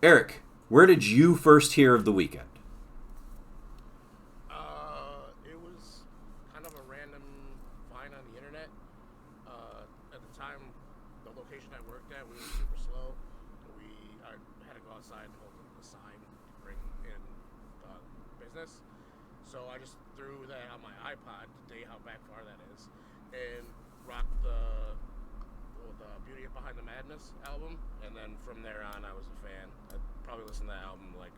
Eric, where did you first hear of The Weeknd? It was kind of a random find on the internet. At the time, the location I worked at, we were super slow. I had to go outside and hold the sign to bring in business. So I just threw that on my iPod to tell you how back far that is, and rocked the Beauty Behind the Madness album. And then from there on, I was a fan. I probably listened to that album like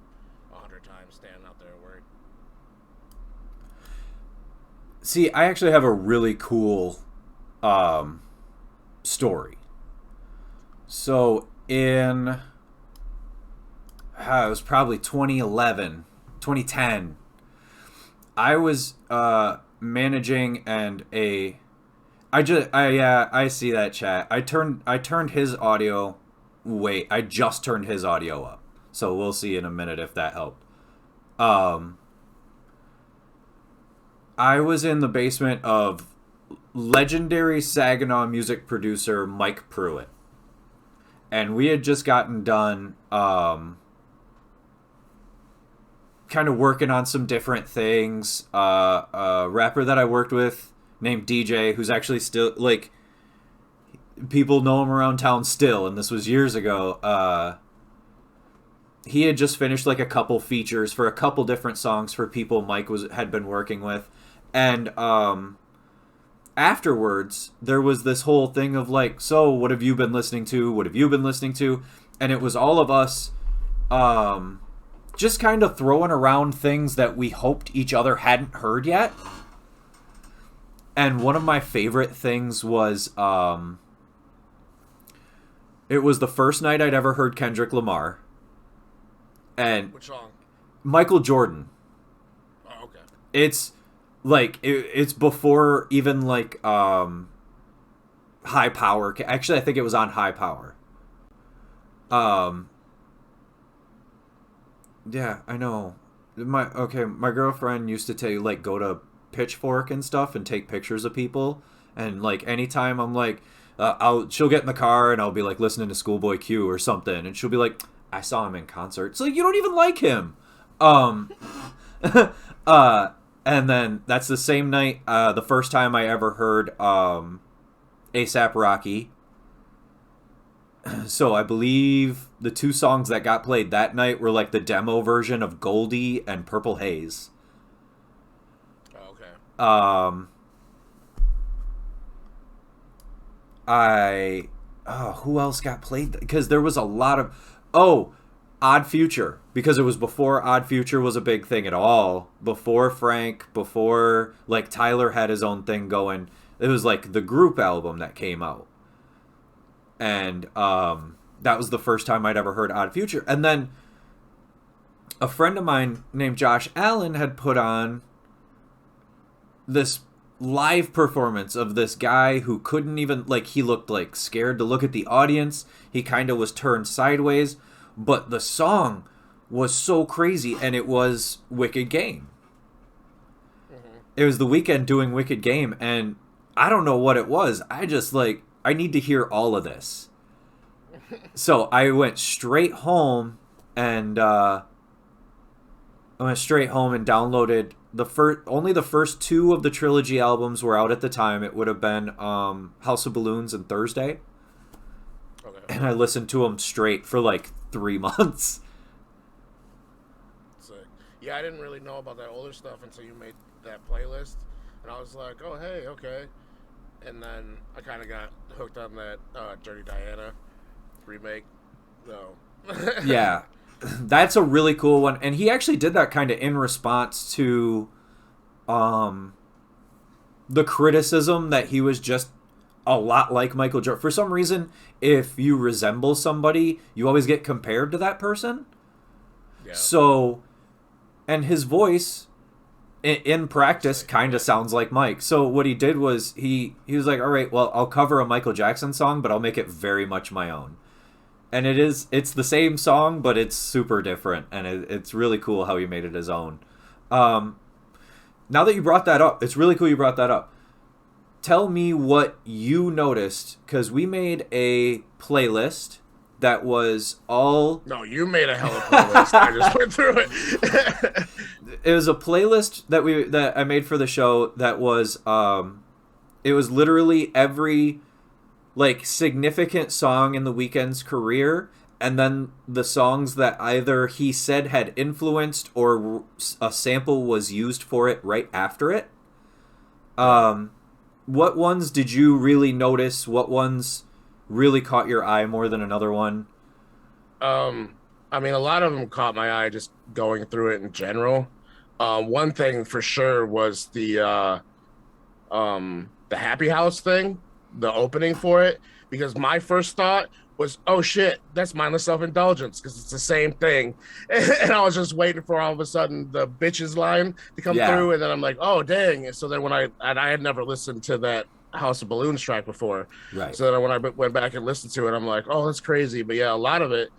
100 times standing out there at work. See, I actually have a really cool story. So it was probably 2011, 2010. I was managing I see that chat. I turned his audio. Wait, I just turned his audio up. So we'll see in a minute if that helped. I was in the basement of legendary Saginaw music producer Mike Pruitt. And we had just gotten done kind of working on some different things. A rapper that I worked with named DJ, who's actually still, like, people know him around town still, and this was years ago. He had just finished like a couple features for a couple different songs for people Mike had been working with. And afterwards, there was this whole thing of like, so what have you been listening to? What have you been listening to? And it was all of us just kind of throwing around things that we hoped each other hadn't heard yet. And one of my favorite things was it was the first night I'd ever heard Kendrick Lamar. And which song? Michael Jordan. Oh, okay. It's like it's before even like High Power. Actually, I think it was on High Power. Yeah, I know. My girlfriend used to go to Pitchfork and stuff and take pictures of people, and like anytime I'm like she'll get in the car and I'll be like listening to Schoolboy Q or something, and she'll be like, I saw him in concert. It's like, you don't even like him. And then that's the same night, the first time I ever heard A$AP Rocky. So I believe the two songs that got played that night were like the demo version of Goldie and Purple Haze. Oh, okay. Who else got played? Because there was a lot of... Odd Future. Because it was before Odd Future was a big thing at all. Before Frank, before like Tyler had his own thing going. It was like the group album that came out. And that was the first time I'd ever heard Odd Future. And then a friend of mine named Josh Allen had put on this live performance of this guy who couldn't even, like, he looked like scared to look at the audience. He kind of was turned sideways, but the song was so crazy, and it was Wicked Game. Mm-hmm. It was The Weeknd doing Wicked Game, and I don't know what it was. I just like, I need to hear all of this. So I went straight home and downloaded only the first two of the trilogy albums were out at the time. It would have been House of Balloons and Thursday. Okay. And I listened to them straight for like 3 months. Sick. Yeah, I didn't really know about that older stuff until you made that playlist, and I was like, oh hey, okay. And then I kind of got hooked on that Dirty Diana remake. So yeah, that's a really cool one, and he actually did that kind of in response to the criticism that he was just a lot like Michael Jordan. For some reason, if you resemble somebody, you always get compared to that person. Yeah. So, and his voice in practice kind of sounds like Mike. So what he did was he was like, all right, well, I'll cover a Michael Jackson song, but I'll make it very much my own. And it's the same song, but it's super different, and it's really cool how he made it his own. Now that you brought that up, it's really cool you brought that up. Tell me what you noticed, because we made a playlist that was all... No, you made a hell of a playlist. I just went through it. It was a playlist that I made for the show that was it was literally every like significant song in the Weeknd's career, and then the songs that either he said had influenced or a sample was used for it right after it. What ones did you really notice? What ones really caught your eye more than another one? I mean, a lot of them caught my eye just going through it in general. One thing for sure was the Happy House thing, the opening for it, because my first thought was, oh shit, that's mindless self-indulgence, because it's the same thing. And I was just waiting for all of a sudden the bitches line to come through, and then I'm like, oh dang. And so then when I had never listened to that House of Balloons track before, right? So then when I went back and listened to it, I'm like, oh, that's crazy. But yeah, a lot of it,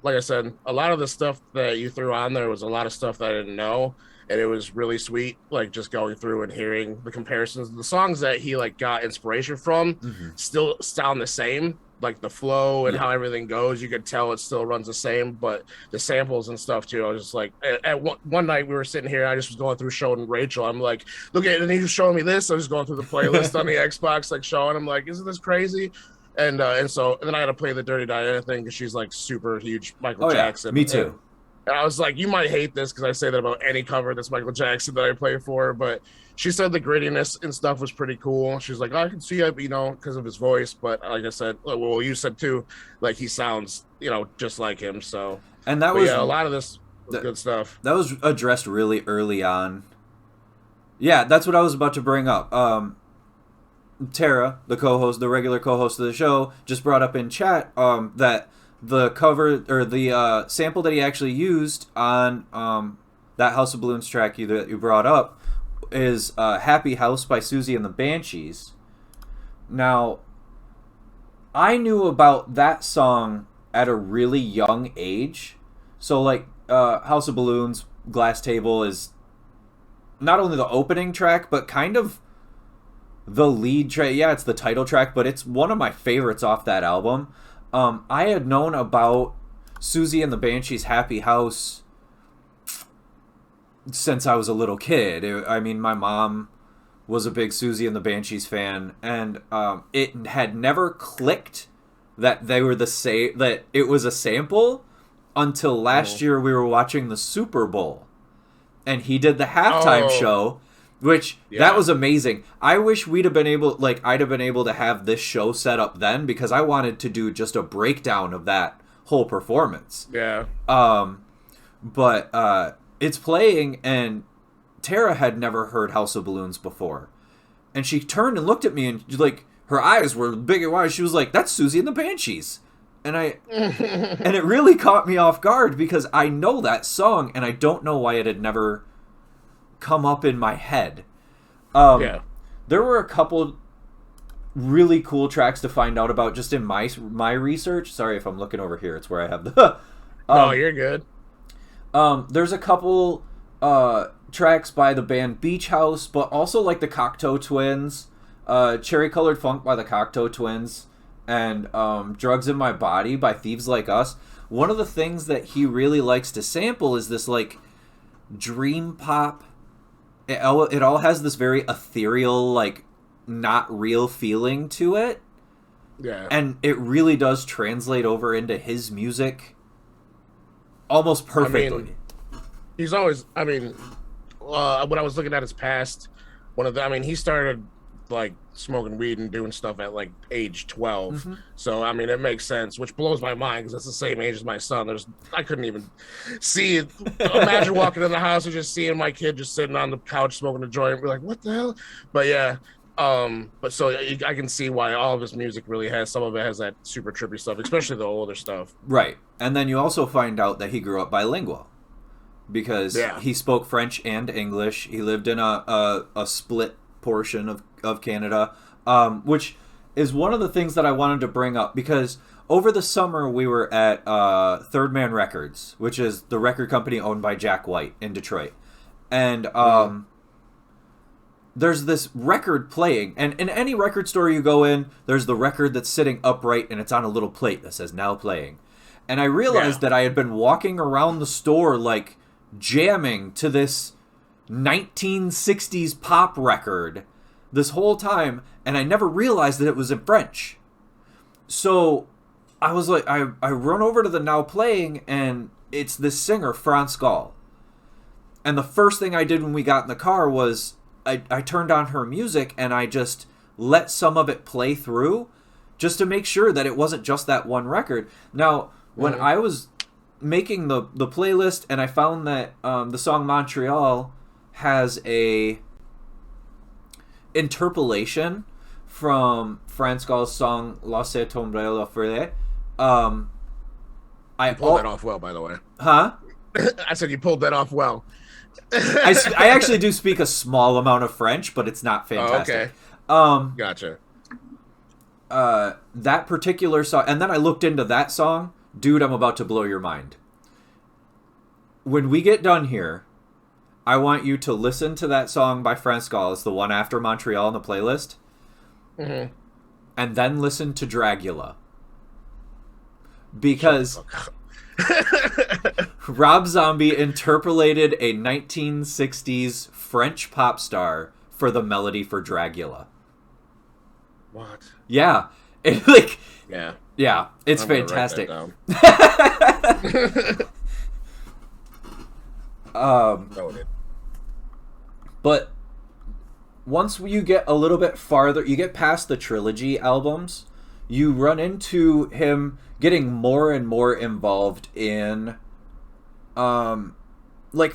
like I said, a lot of the stuff that you threw on there was a lot of stuff that I didn't know, and it was really sweet, like just going through and hearing the comparisons. The songs that he like got inspiration from still sound the same, like the flow and how everything goes. You could tell it still runs the same, but the samples and stuff too. I was just like, at one night we were sitting here, I just was going through showing Rachel. I'm like, look at it, and he was showing me this. I was going through the playlist on the Xbox, like showing him, like, isn't this crazy? And then I had to play the Dirty Diana thing because she's like super huge Michael Jackson. Me too. And I was like, you might hate this because I say that about any cover that's Michael Jackson that I play for, but she said the grittiness and stuff was pretty cool. She's like, I can see it, because of his voice. But like I said, well, you said too, like he sounds, just like him. So, and that was a lot of this was good stuff. That was addressed really early on. Yeah, that's what I was about to bring up. Tara, the regular co-host of the show, just brought up in chat that the cover or the sample that he actually used on that House of Balloons track that you brought up is Happy House by Susie and the Banshees. Now, I knew about that song at a really young age. So, like, House of Balloons, Glass Table is not only the opening track, but kind of the lead track. Yeah, it's the title track, but it's one of my favorites off that album. I had known about Susie and the Banshees' Happy House since I was a little kid. My mom was a big Susie and the Banshees fan, and it had never clicked that they were that it was a sample until last year we were watching the Super Bowl, and he did the halftime show, which that was amazing. I wish I'd have been able to have this show set up then, because I wanted to do just a breakdown of that whole performance. Yeah. But it's playing, and Tara had never heard House of Balloons before, and she turned and looked at me, and like her eyes were big and wide. She was like, "That's Susie and the Banshees," and and it really caught me off guard because I know that song, and I don't know why it had never come up in my head. There were a couple really cool tracks to find out about just in my research. Sorry if I'm looking over here. It's where I have the. Oh, you're good. There's a couple tracks by the band Beach House, but also like the Cocteau Twins, Cherry Colored Funk by the Cocteau Twins, and Drugs in My Body by Thieves Like Us. One of the things that he really likes to sample is this like dream pop. It all has this very ethereal, like not real feeling to it. Yeah. And it really does translate over into his music almost perfectly. He's always, when I was looking at his past, he started like smoking weed and doing stuff at like age 12. Mm-hmm. So, it makes sense, which blows my mind because that's the same age as my son. I couldn't even see it. Imagine walking in the house and just seeing my kid just sitting on the couch smoking a joint. We're like, what the hell? But yeah. I can see why all of his music really has, some of it has that super trippy stuff, especially the older stuff. Right. And then you also find out that he grew up bilingual because he spoke French and English. He lived in a split portion of Canada, which is one of the things that I wanted to bring up because over the summer we were at Third Man Records, which is the record company owned by Jack White in Detroit. And there's this record playing, and in any record store you go in, there's the record that's sitting upright and it's on a little plate that says now playing. And I realized that I had been walking around the store like jamming to this 1960s pop record this whole time, and I never realized that it was in French. So I was like, I run over to the now playing, and it's this singer, France Gall. And the first thing I did when we got in the car was I turned on her music and I just let some of it play through just to make sure that it wasn't just that one record. Now, when I was making the playlist and I found that the song Montreal has a interpolation from France Gall's song Laissez tomber la forêt, I pulled that off well, by the way. Huh? I said you pulled that off well. I actually do speak a small amount of French, but it's not fantastic. Oh, okay. Gotcha. That particular song, and then I looked into that song. Dude, I'm about to blow your mind. When we get done here, I want you to listen to that song by France Gall. It's the one after Montreal on the playlist. Mm-hmm. And then listen to Dragula. Because Rob Zombie interpolated a 1960s French pop star for the melody for Dragula. What? Yeah. Yeah, it's fantastic. But once you get a little bit farther, you get past the trilogy albums, you run into him getting more and more involved in like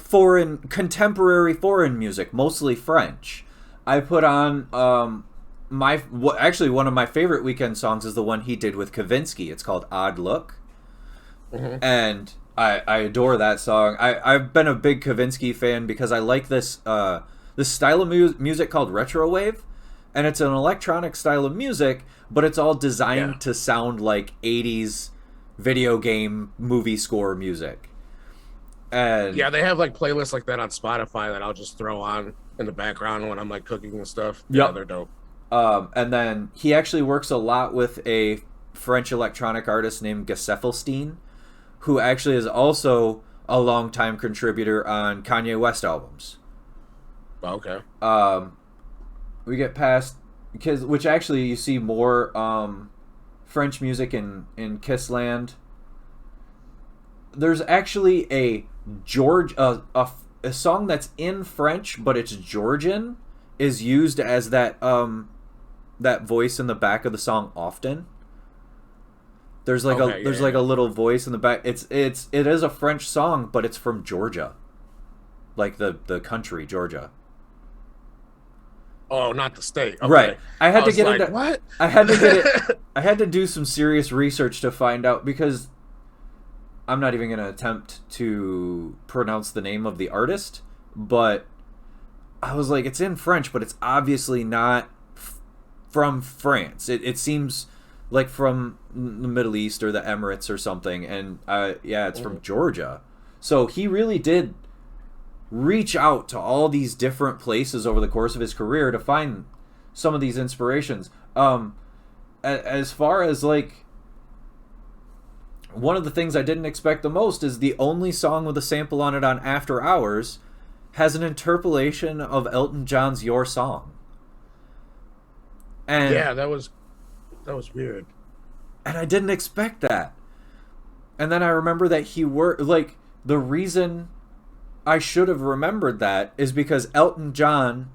contemporary foreign music, mostly French. I put on actually one of my favorite Weeknd songs is the one he did with Kavinsky. It's called Odd Look. Mm-hmm. And I adore that song. I've been a big Kavinsky fan because I like this style of music called Retrowave. And it's an electronic style of music, but it's all designed to sound like 80s video game movie score music. And yeah, they have like playlists like that on Spotify that I'll just throw on in the background when I'm like cooking and stuff. Yep. Yeah, they're dope. And then he actually works a lot with a French electronic artist named Geseffelstein, who actually is also a longtime contributor on Kanye West albums. Okay. We get past which actually you see more French music in Kissland. There's actually a song that's in French, but it's Georgian, is used as that voice in the back of the song often. There's like like a little voice in the back. It is a French song, but it's from Georgia, like the country Georgia. Oh, not the state. Okay. Right. I had to get into what? I had to get it. I had to do some serious research to find out, because I'm not even going to attempt to pronounce the name of the artist, but I was like, it's in French, but it's obviously not from France. It seems like from the Middle East or the Emirates or something, and it's from Georgia. So he really did reach out to all these different places over the course of his career to find some of these inspirations. As far as like, one of the things I didn't expect the most is the only song with a sample on it on After Hours has an interpolation of Elton John's Your Song. And yeah, that was weird. And I didn't expect that. And then I remember that the reason I should have remembered that is because Elton John,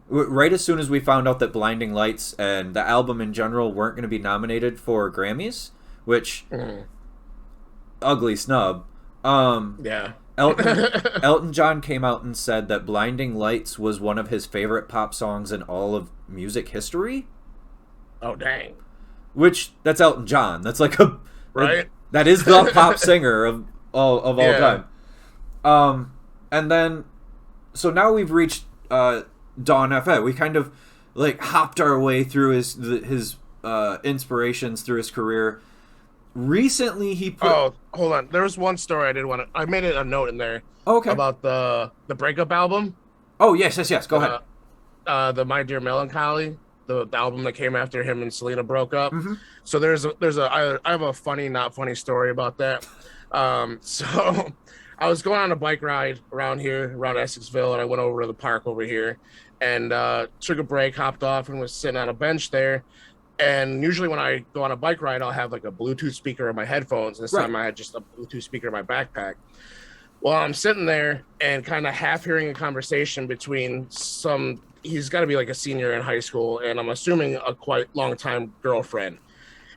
right as soon as we found out that Blinding Lights and the album in general weren't going to be nominated for Grammys, which ugly snub. Yeah. Elton John came out and said that Blinding Lights was one of his favorite pop songs in all of music history. Oh, dang. Which, that's Elton John. That's like right? That is the pop singer of all time. And then, so now we've reached Dawn FM. We kind of like hopped our way through his inspirations through his career. Recently, he put. Oh, hold on. There was one story I did want to. I made a note in there. Okay. About the breakup album. Oh yes. Go ahead. the My Dear Melancholy, the album that came after him and Selena broke up. Mm-hmm. So I have a funny, not funny story about that. So I was going on a bike ride around here, around Essexville, and I went over to the park over here, and took a break, hopped off, and was sitting on a bench there. And usually when I go on a bike ride, I'll have like a Bluetooth speaker in my headphones. This Right. time I had just a Bluetooth speaker in my backpack. Well, I'm sitting there and kind of half hearing a conversation between he's got to be like a senior in high school, and I'm assuming a quite long time girlfriend.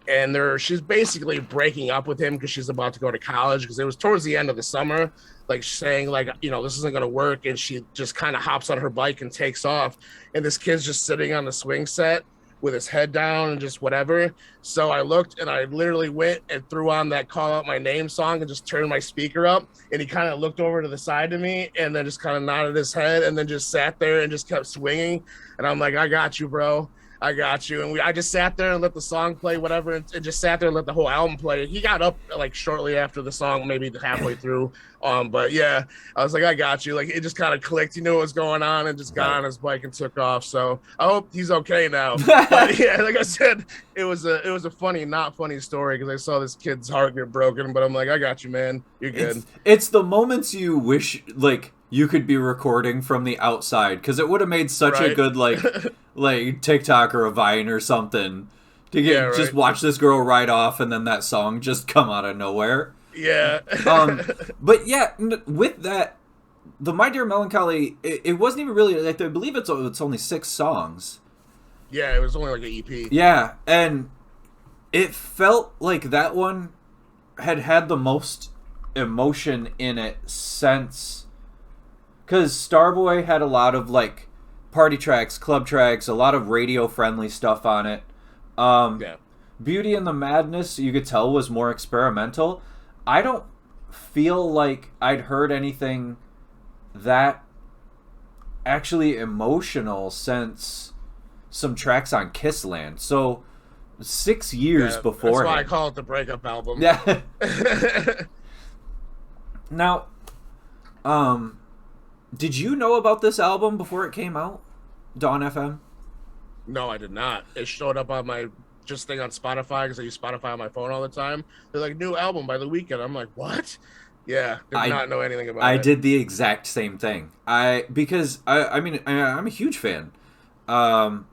And she's basically breaking up with him because she's about to go to college, because it was towards the end of the summer, like saying like, this isn't going to work. And she just kind of hops on her bike and takes off. And this kid's just sitting on the swing set with his head down and just whatever. So I looked, and I literally went and threw on that Call Out My Name song and just turned my speaker up. And he kind of looked over to the side of me and then just kind of nodded his head and then just sat there and just kept swinging. And I'm like, I got you, bro. I got you. And I just sat there and let the song play, whatever, and just sat there and let the whole album play. He got up like shortly after the song, maybe halfway through. But yeah, I was like, I got you. Like, it just kind of clicked. He knew what was going on and just got on his bike and took off. So I hope he's okay now. But yeah, like I said, it was a funny, not funny story, because I saw this kid's heart get broken. But I'm like, I got you, man. You're good. It's the moments you wish like you could be recording from the outside, because it would have made such a good like TikTok or a Vine or something to get just watch this girl ride off and then that song just come out of nowhere. Yeah. But yeah, with that, the My Dear Melancholy, it wasn't even really like, I believe it's only 6 songs. Yeah, it was only like an EP. Yeah, and it felt like that one had the most emotion in it since, because Starboy had a lot of like party tracks, club tracks, a lot of radio friendly stuff on it. Yeah. Beauty and the Madness, you could tell, was more experimental. I don't feel like I'd heard anything that actually emotional since some tracks on Kissland. So 6 years before. That's why I call it the breakup album. Yeah. Now, did you know about this album before it came out? Dawn FM? No, I did not. It showed up on my thing on Spotify, because I use Spotify on my phone all the time. They're like, new album by The Weeknd. I'm like, what? Yeah, did not know anything about it. I did the exact same thing. Because I'm a huge fan. I've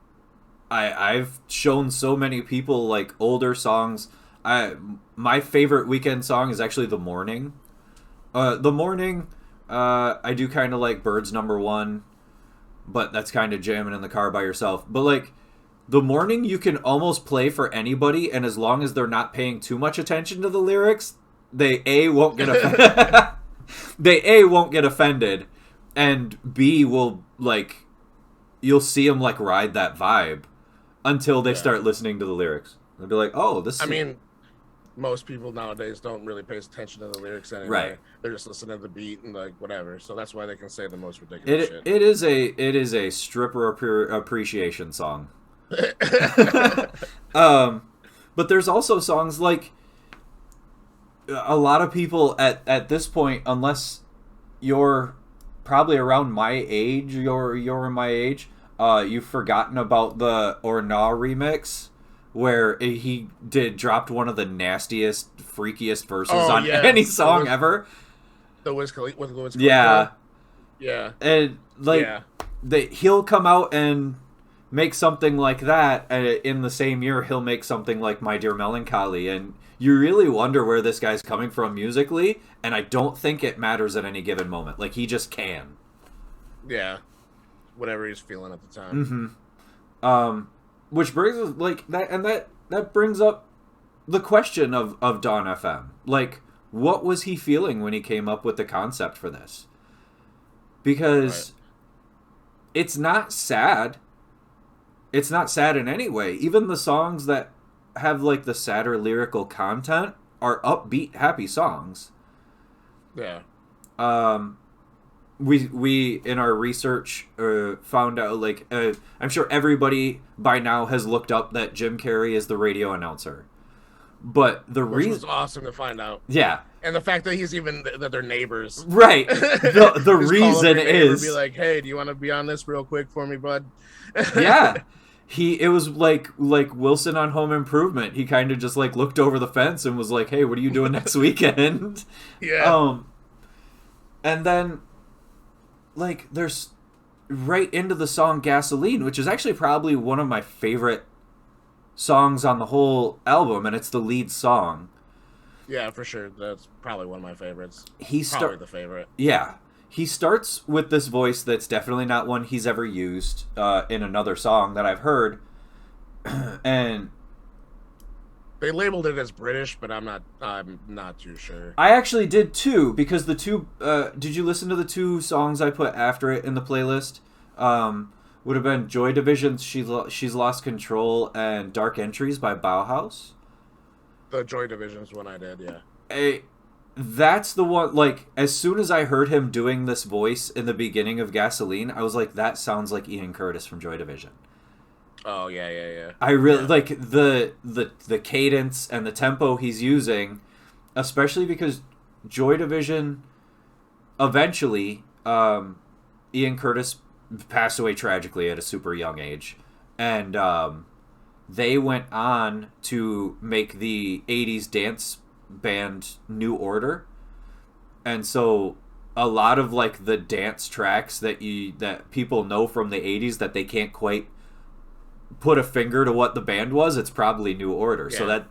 shown so many people like older songs. My favorite Weeknd song is actually The Morning. The Morning, I do kind of like Birds Number 1, but that's kind of jamming in the car by yourself. But like The Morning, you can almost play for anybody, and as long as they're not paying too much attention to the lyrics, they won't get offended. They won't get offended, and B will like, you'll see them like ride that vibe until they start listening to the lyrics. They'll be like, oh, this. I mean, most people nowadays don't really pay attention to the lyrics anyway. Right. They're just listening to the beat and like whatever. So that's why they can say the most ridiculous shit. It is a stripper appreciation song. But there's also songs like, a lot of people at this point, unless you're probably around my age, you're my age, you've forgotten about the Or Nah remix, where he dropped one of the nastiest, freakiest verses on any song ever. The Wiz Khalifa with Wiz Khalifa. Yeah. And like he'll come out and make something like that, and in the same year he'll make something like My Dear Melancholy, and you really wonder where this guy's coming from musically, and I don't think it matters at any given moment. Like, he just can. Yeah. Whatever he's feeling at the time. Mm-hmm. Which brings us, like, that brings up the question of Dawn FM. Like, what was he feeling when he came up with the concept for this? Because it's not sad. It's not sad in any way. Even the songs that have like the sadder lyrical content are upbeat, happy songs. Yeah. We in our research found out, like, I'm sure everybody by now has looked up that Jim Carrey is the radio announcer. But the Which was awesome to find out. Yeah, And the fact that he's even that they're neighbors. Right. The Just call up reason your neighbor, is be like, "Hey, do you want to be on this real quick for me, bud?" yeah. It was like Wilson on Home Improvement. He kind of just like looked over the fence and was like, "Hey, what are you doing next weekend?" Yeah. And then like there's right into the song Gasoline, which is actually probably one of my favorite songs on the whole album, and it's the lead song. Yeah, for sure. That's probably one of my favorites. He Probably the favorite. Yeah. He starts with this voice that's definitely not one he's ever used in another song that I've heard. And They labeled it as British, but I'm not too sure. I actually did too, because the two did you listen to the two songs I put after it in the playlist? Would have been Joy Division's She's Lost Control and Dark Entries by Bauhaus. The Joy Division's one I did, yeah. That's the one, like, as soon as I heard him doing this voice in the beginning of Gasoline, I was like, that sounds like Ian Curtis from Joy Division. Oh, yeah. I really like the cadence and the tempo he's using, especially because Joy Division, eventually, Ian Curtis passed away tragically at a super young age. And they went on to make the 80s dance band New Order, and so a lot of like the dance tracks that people know from the 80s that they can't quite put a finger to what the band was, it's probably New Order. Yeah. So that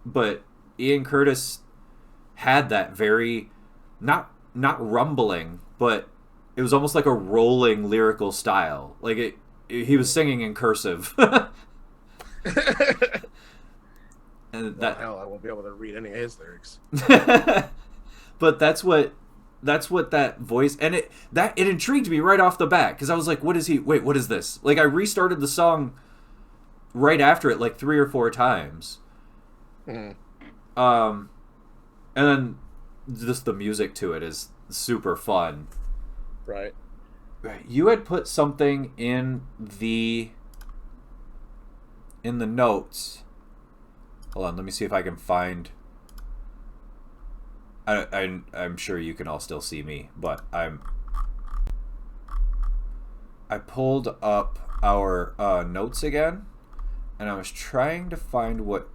but Ian Curtis had that very not rumbling, but it was almost like a rolling lyrical style. Like he was singing in cursive. And hell, I won't be able to read any of his lyrics. But that's what that voice, and it intrigued me right off the bat, because I was like, what is this? Like, I restarted the song right after it like 3 or 4 times. And then just the music to it is super fun. Right. You had put something in the notes. Hold on, let me see if I can find... I'm sure you can all still see me, but I pulled up our notes again, and I was trying to find what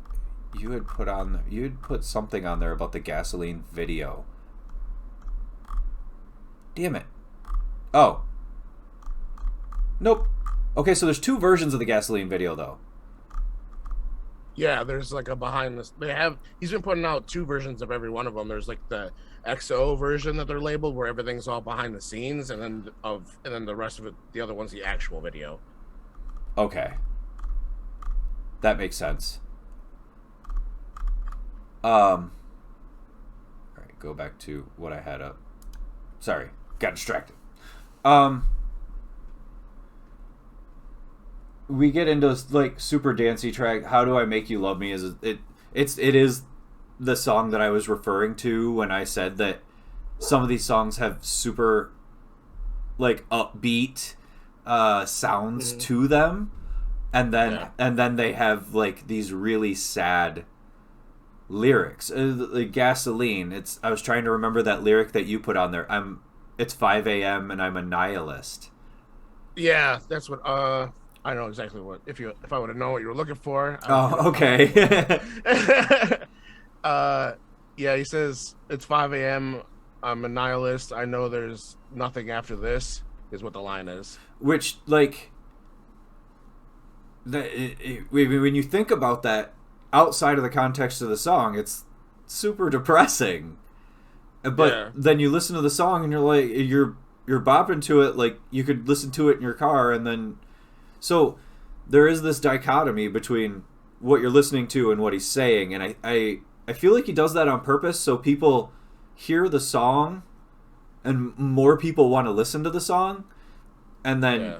you had put on. You had put something on there about the Gasoline video. Damn it. Oh. Nope. Okay, so there's 2 versions of the Gasoline video, though. Yeah, there's like a behind this. He's been putting out 2 versions of every one of them. There's like the XO version that they're labeled, where everything's all behind the scenes, and then the rest of it, the other one's the actual video. Okay, that makes sense. All right, go back to what I had up. Sorry, got distracted. We get into like super dancey track. How Do I Make You Love Me? It is the song that I was referring to when I said that some of these songs have super like upbeat sounds to them, and then they have like these really sad lyrics. Like Gasoline. I was trying to remember that lyric that you put on there. It's 5 a.m. and I'm a nihilist. Yeah, that's what. I know exactly what. If I would have known what you were looking for. Okay. Yeah, he says it's 5 a.m. I'm a nihilist. I know there's nothing after this. Is what the line is. Which, like, when you think about that outside of the context of the song, it's super depressing. But then you listen to the song and you're like, you're bopping to it like you could listen to it in your car, and then. So there is this dichotomy between what you're listening to and what he's saying, and I feel like he does that on purpose so people hear the song and more people want to listen to the song, and then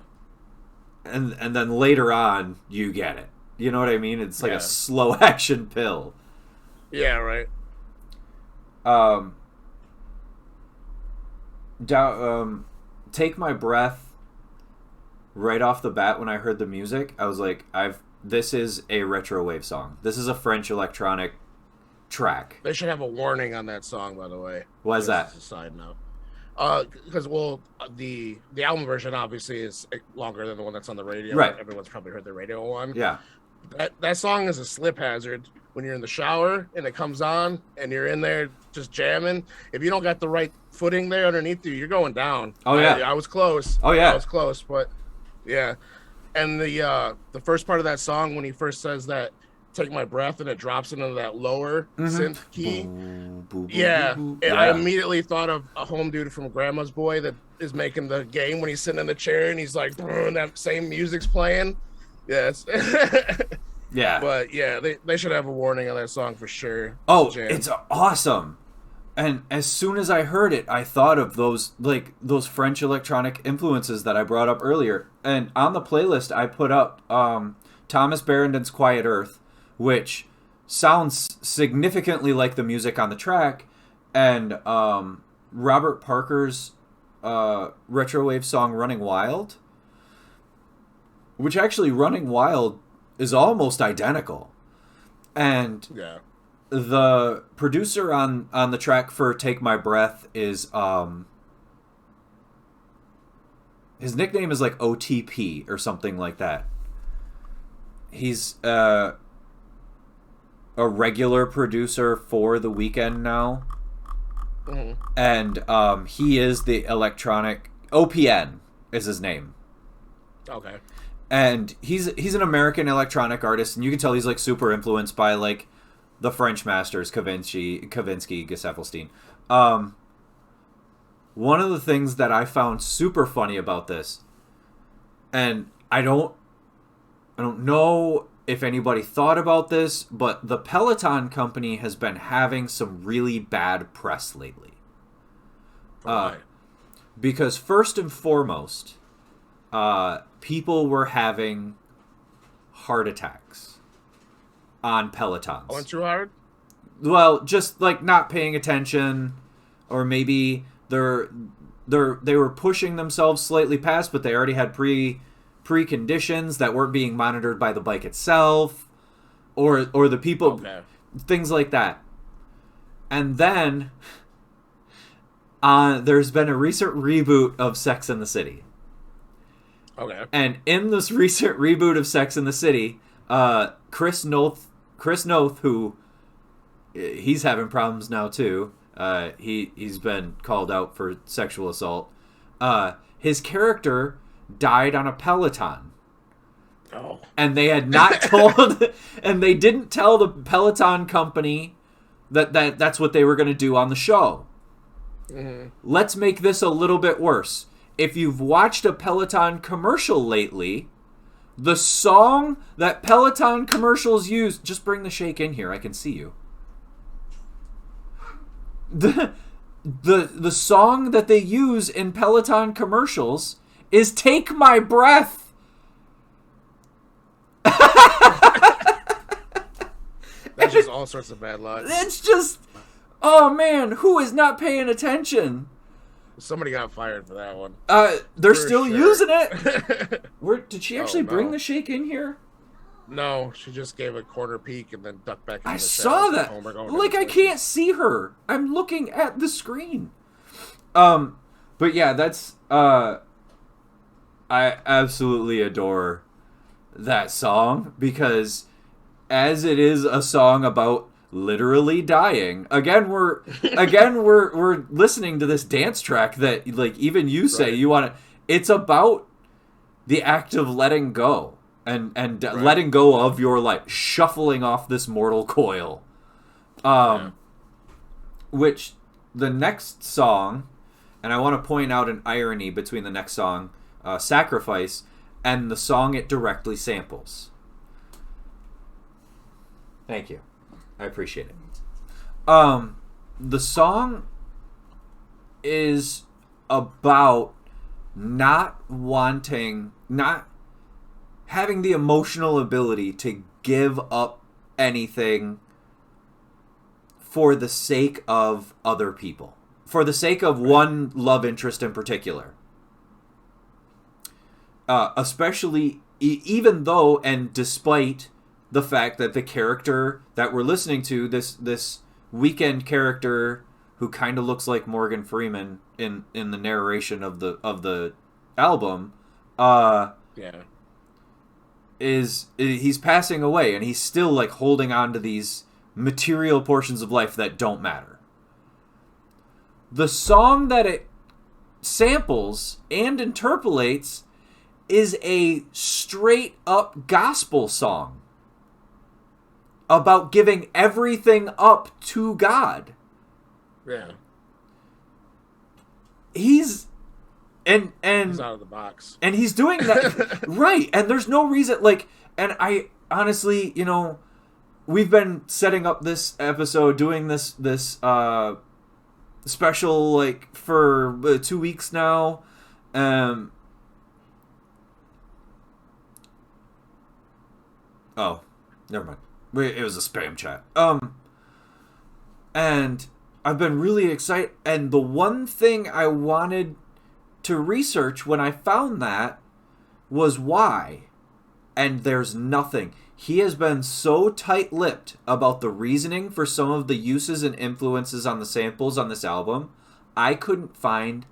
and then later on you get it. You know what I mean? It's like a slow action pill. Yeah, right. Take My Breath. Right off the bat, when I heard the music, I was like, this is a Retrowave song. This is a French electronic track. They should have a warning on that song, by the way. Why is that? Just a side note. Because the album version obviously is longer than the one that's on the radio. Right. Everyone's probably heard the radio one. Yeah. That song is a slip hazard when you're in the shower and it comes on and you're in there just jamming. If you don't got the right footing there underneath you, you're going down. Oh yeah. I was close. Oh yeah. I was close, but yeah. And the first part of that song when he first says that, "Take my breath," and it drops into that lower synth key. Yeah. I immediately thought of a home dude from Grandma's Boy that is making the game when he's sitting in the chair and he's like, that same music's playing. Yes. Yeah. But yeah, they should have a warning on that song for sure. Oh, it's awesome. And as soon as I heard it, I thought of those French electronic influences that I brought up earlier. And on the playlist, I put up Thomas Barrenden's Quiet Earth, which sounds significantly like the music on the track, and Robert Parker's retrowave song Running Wild, which actually Running Wild is almost identical. And the producer on the track for Take My Breath is his nickname is like OTP or something like that. He's a regular producer for The Weeknd now. Mm-hmm. And he is the electronic OPN is his name. Okay. And he's an American electronic artist, and you can tell he's like super influenced by like the French masters, Kavinsky, Gesaffelstein. One of the things that I found super funny about this, and I don't know if anybody thought about this, but the Peloton company has been having some really bad press lately. Because first and foremost, people were having heart attacks on Pelotons. Going too hard? Well, just like not paying attention, or maybe they were pushing themselves slightly past, but they already had preconditions that weren't being monitored by the bike itself, or the people, things like that. And then there's been a recent reboot of Sex and the City. Okay. And in this recent reboot of Sex and the City, Chris Noth, who he's having problems now too. He's been called out for sexual assault. His character died on a Peloton. Oh. And they had not told, and they didn't tell the Peloton company that's what they were going to do on the show. Mm-hmm. Let's make this a little bit worse. If you've watched a Peloton commercial lately, the song that Peloton commercials use, just bring the shake in here, I can see you. The song that they use in Peloton commercials is Take My Breath. That's just all sorts of bad luck. It's just, oh man, who is not paying attention? Somebody got fired for that one. They're still using it. Did she actually bring the shake in here? No, she just gave a corner peek and then ducked back in. I saw that. Like, I can't see her. I'm looking at the screen. But yeah, that's I absolutely adore that song, because as it is a song about literally dying, we're listening to this dance track that, like, even you say you want to. It's about the act of letting go and letting go of your life, shuffling off this mortal coil. Which the next song, and I want to point out an irony between the next song, Sacrifice, and the song it directly samples. Thank you. I appreciate it. The song is about not having the emotional ability to give up anything for the sake of other people, for the sake of one love interest in particular. Especially, even though and despite the fact that the character that we're listening to, this Weeknd character who kind of looks like Morgan Freeman in the narration of the album, he's passing away, and he's still like holding on to these material portions of life that don't matter. The song that it samples and interpolates is a straight up gospel song about giving everything up to God. Yeah. He's out of the box. And he's doing that right, and there's no reason, like, and I honestly, you know, we've been setting up this episode, doing this special like for 2 weeks now. Oh, never mind. It was a spam chat. And I've been really excited, and the one thing I wanted to research when I found that was why. And there's nothing. He has been so tight-lipped about the reasoning for some of the uses and influences on the samples on this album, I couldn't find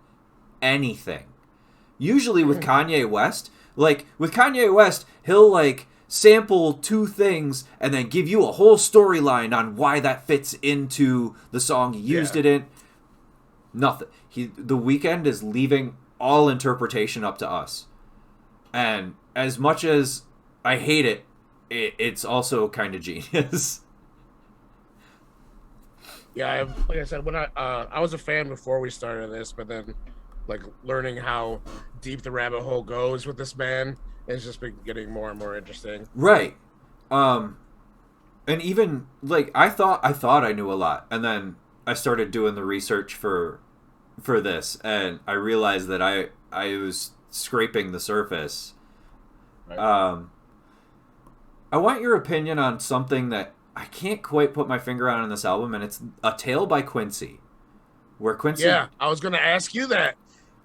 anything. Usually with Kanye West, he'll like sample two things and then give you a whole storyline on why that fits into the song he used it in. Nothing. The Weeknd is leaving all interpretation up to us. And as much as I hate it, it's also kind of genius. Yeah, like I said, when I was a fan before we started this, but then like learning how deep the rabbit hole goes with this man, it's just been getting more and more interesting. Right. And even like I thought I knew a lot, and then I started doing the research for this, and I realized that I was scraping the surface. Right. I want your opinion on something that I can't quite put my finger on in this album, and it's A Tale by Quincy. Where Quincy... Yeah, I was going to ask you that.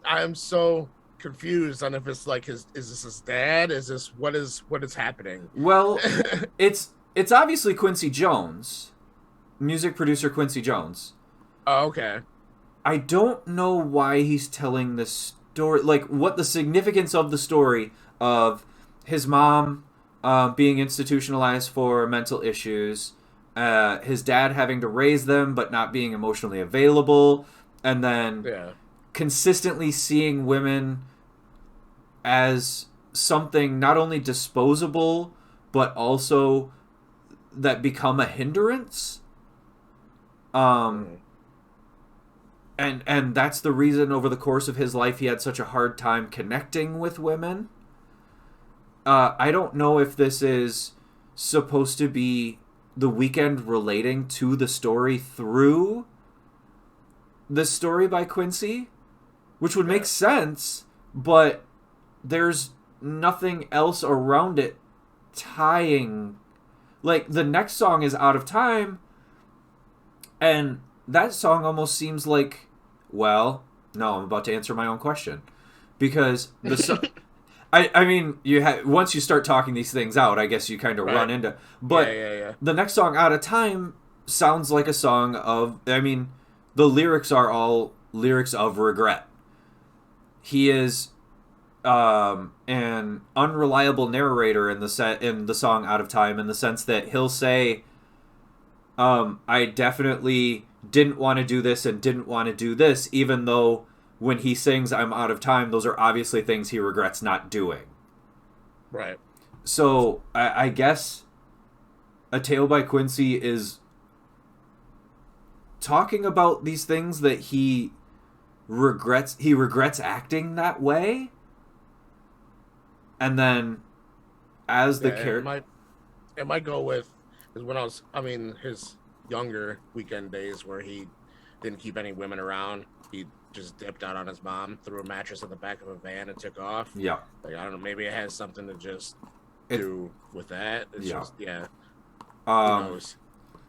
I'm so confused on if it's like is this his dad? Is this what is happening? Well, it's obviously Quincy Jones, music producer Quincy Jones. Oh, okay. I don't know why he's telling this story, like what the significance of the story of his mom being institutionalized for mental issues, his dad having to raise them but not being emotionally available, and then consistently seeing women as something not only disposable but also that become a hindrance. And that's the reason over the course of his life he had such a hard time connecting with women. I don't know if this is supposed to be the Weeknd relating to the story through the story by Quincy, which would make sense, but there's nothing else around it tying. Like, the next song is Out of Time, and that song almost seems like, well, no, I'm about to answer my own question. Because the I mean, once you start talking these things out, I guess you kind of run into... But the next song, Out of Time, sounds like a song of... I mean, the lyrics are all lyrics of regret. He is an unreliable narrator in the song Out of Time, in the sense that he'll say, I definitely didn't want to do this and didn't want to do this, even though when he sings I'm out of time, those are obviously things he regrets not doing. Right. So I guess A Tale by Quincy is talking about these things that he regrets acting that way. And then as the character... It might go with... Is when his younger Weeknd days where he didn't keep any women around. He just dipped out on his mom, threw a mattress in the back of a van, and took off. Yeah. Like, I don't know, maybe it has something to just do with that. It's just, who knows?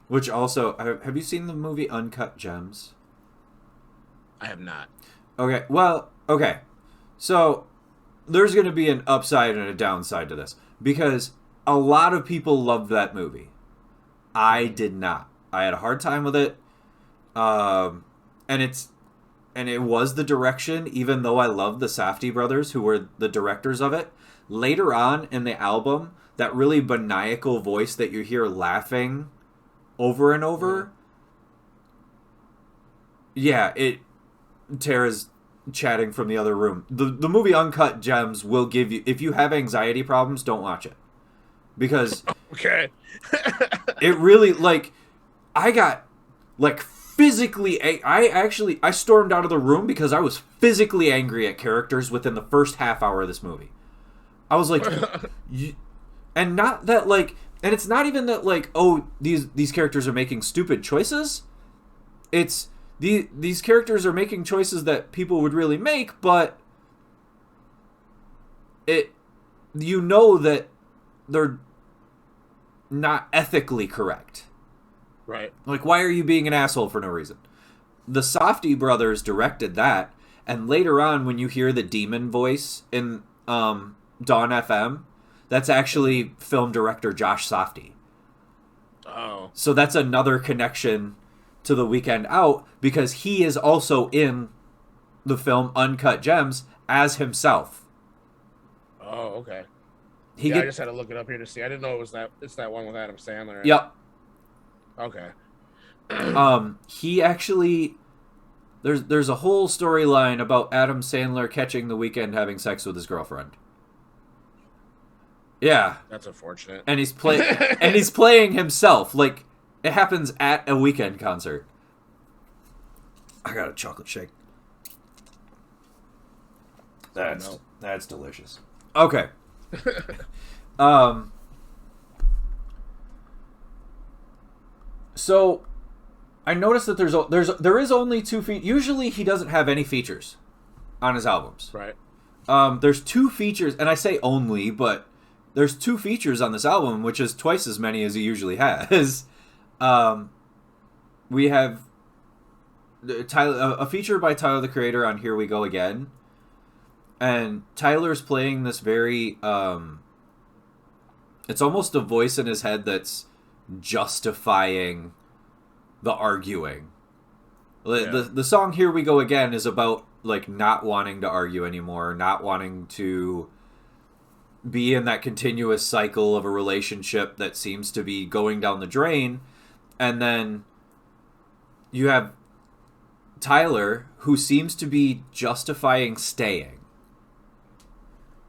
Which also, have you seen the movie Uncut Gems? I have not. Okay, well, okay. So, there's going to be an upside and a downside to this. Because a lot of people loved that movie. I did not. I had a hard time with it. And it was the direction, even though I love the Safdie brothers, who were the directors of it. Later on in the album, that really maniacal voice that you hear laughing over and over. Yeah, Tara's chatting from the other room. The movie Uncut Gems will give you, if you have anxiety problems, don't watch it. Because Okay. it really, like, I got, like, physically, I stormed out of the room because I was physically angry at characters within the first half hour of this movie. I was like, and not that, like, and it's not even that, like, oh, these characters are making stupid choices. It's, these characters are making choices that people would really make, but you know that they're not ethically correct. Right. Like, why are you being an asshole for no reason? The Safdie brothers directed that, and later on, when you hear the demon voice in Dawn FM, that's actually film director Josh Safdie. Oh. So that's another connection to The Weeknd out, because he is also in the film Uncut Gems as himself. Oh, okay. I just had to look it up here to see. I didn't know it was that. It's that one with Adam Sandler. Right? Yep. Okay. He actually, there's a whole storyline about Adam Sandler catching The Weeknd having sex with his girlfriend. Yeah. That's unfortunate. And he's playing himself. Like, it happens at a Weeknd concert. I got a chocolate shake. That's delicious. Okay. So I noticed that there is only 2 features. Usually he doesn't have any features on his albums. Right. There's 2 features, and I say only, but there's 2 features on this album, which is twice as many as he usually has. We have a feature by Tyler the Creator on Here We Go Again. And Tyler's playing this very, it's almost a voice in his head that's justifying the arguing. Yeah. The song Here We Go Again is about, like, not wanting to argue anymore, not wanting to be in that continuous cycle of a relationship that seems to be going down the drain. And then you have Tyler, who seems to be justifying staying.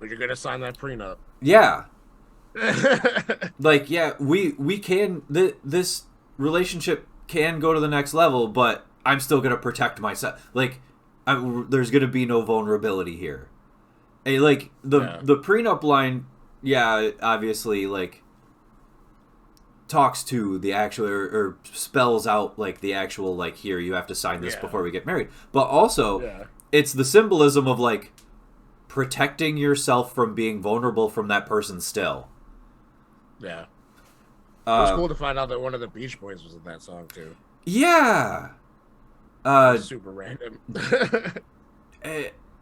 But you're gonna sign that prenup. Yeah. Like, yeah, we can, this relationship can go to the next level, but I'm still gonna protect myself. Like, there's gonna be no vulnerability here. And, like, the prenup line, yeah, obviously, like, talks to the actual, or spells out, like, the actual, like, here, you have to sign this before we get married. But also, it's the symbolism of, like, protecting yourself from being vulnerable from that person still. Yeah. It was cool to find out that one of the Beach Boys was in that song, too. Yeah. Super random.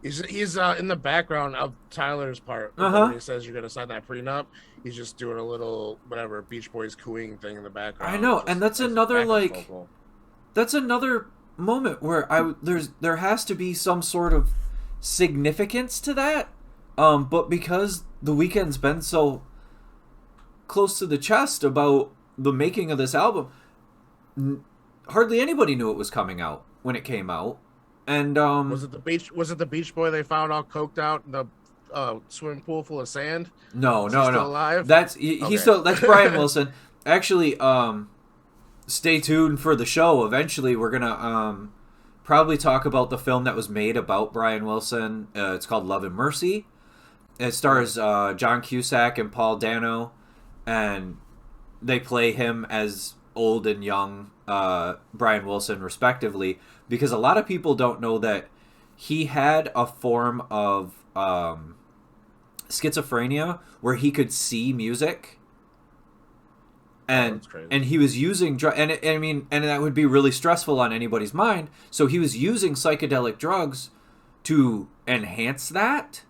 He's in the background of Tyler's part. When he says you're going to sign that prenup, he's just doing a little, whatever, Beach Boys cooing thing in the background. I know, and that's another, like, vocal. That's another moment where there has to be some sort of significance to that, but because The Weeknd's been so close to the chest about the making of this album, hardly anybody knew it was coming out when it came out. And was it the Beach Boy they found all coked out in the swimming pool full of sand? No. Still alive? That's that's Brian Wilson. Actually, stay tuned for the show. Eventually, we're gonna probably talk about the film that was made about Brian Wilson. It's called Love and Mercy. It stars John Cusack and Paul Dano, and they play him as old and young Brian Wilson, respectively, because a lot of people don't know that he had a form of schizophrenia where he could see music. And he was using and that would be really stressful on anybody's mind. So he was using psychedelic drugs to enhance that.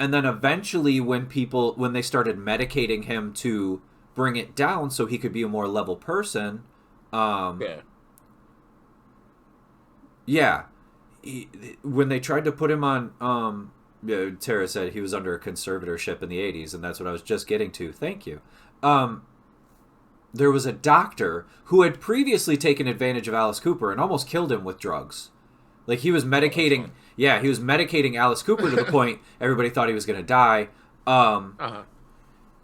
And then eventually when they started medicating him to bring it down so he could be a more level person, when they tried to put him on, Tara said he was under a conservatorship in the 80s, and that's what I was just getting to. Thank you. There was a doctor who had previously taken advantage of Alice Cooper and almost killed him with drugs. Like, he was medicating... he was medicating Alice Cooper to the point everybody thought he was going to die.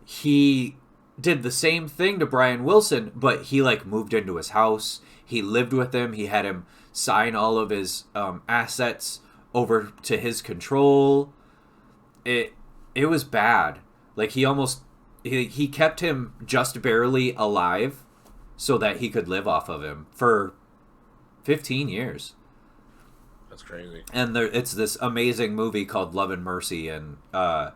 He did the same thing to Brian Wilson, but he, like, moved into his house. He lived with him. He had him sign all of his assets over to his control. It was bad. Like, he kept him just barely alive so that he could live off of him for 15 years. That's crazy. And it's this amazing movie called Love and Mercy, and no,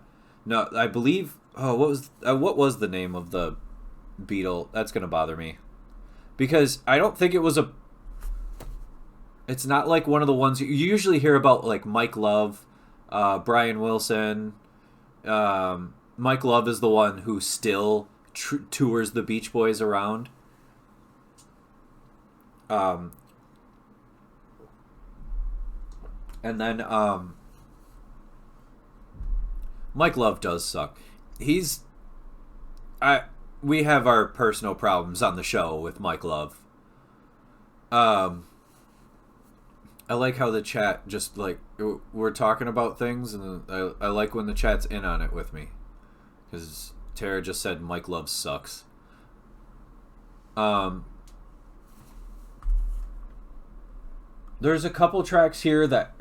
I believe what was the name of the Beatle? That's gonna bother me because I don't think it was it's not like one of the ones you usually hear about, like Mike Love, Brian Wilson. Mike Love is the one who still tours the Beach Boys around. And then Mike Love does suck. We have our personal problems on the show with Mike Love. I like how the chat just, like, we're talking about things, and I like when the chat's in on it with me. Because Tara just said Mike Love sucks. There's a couple tracks here that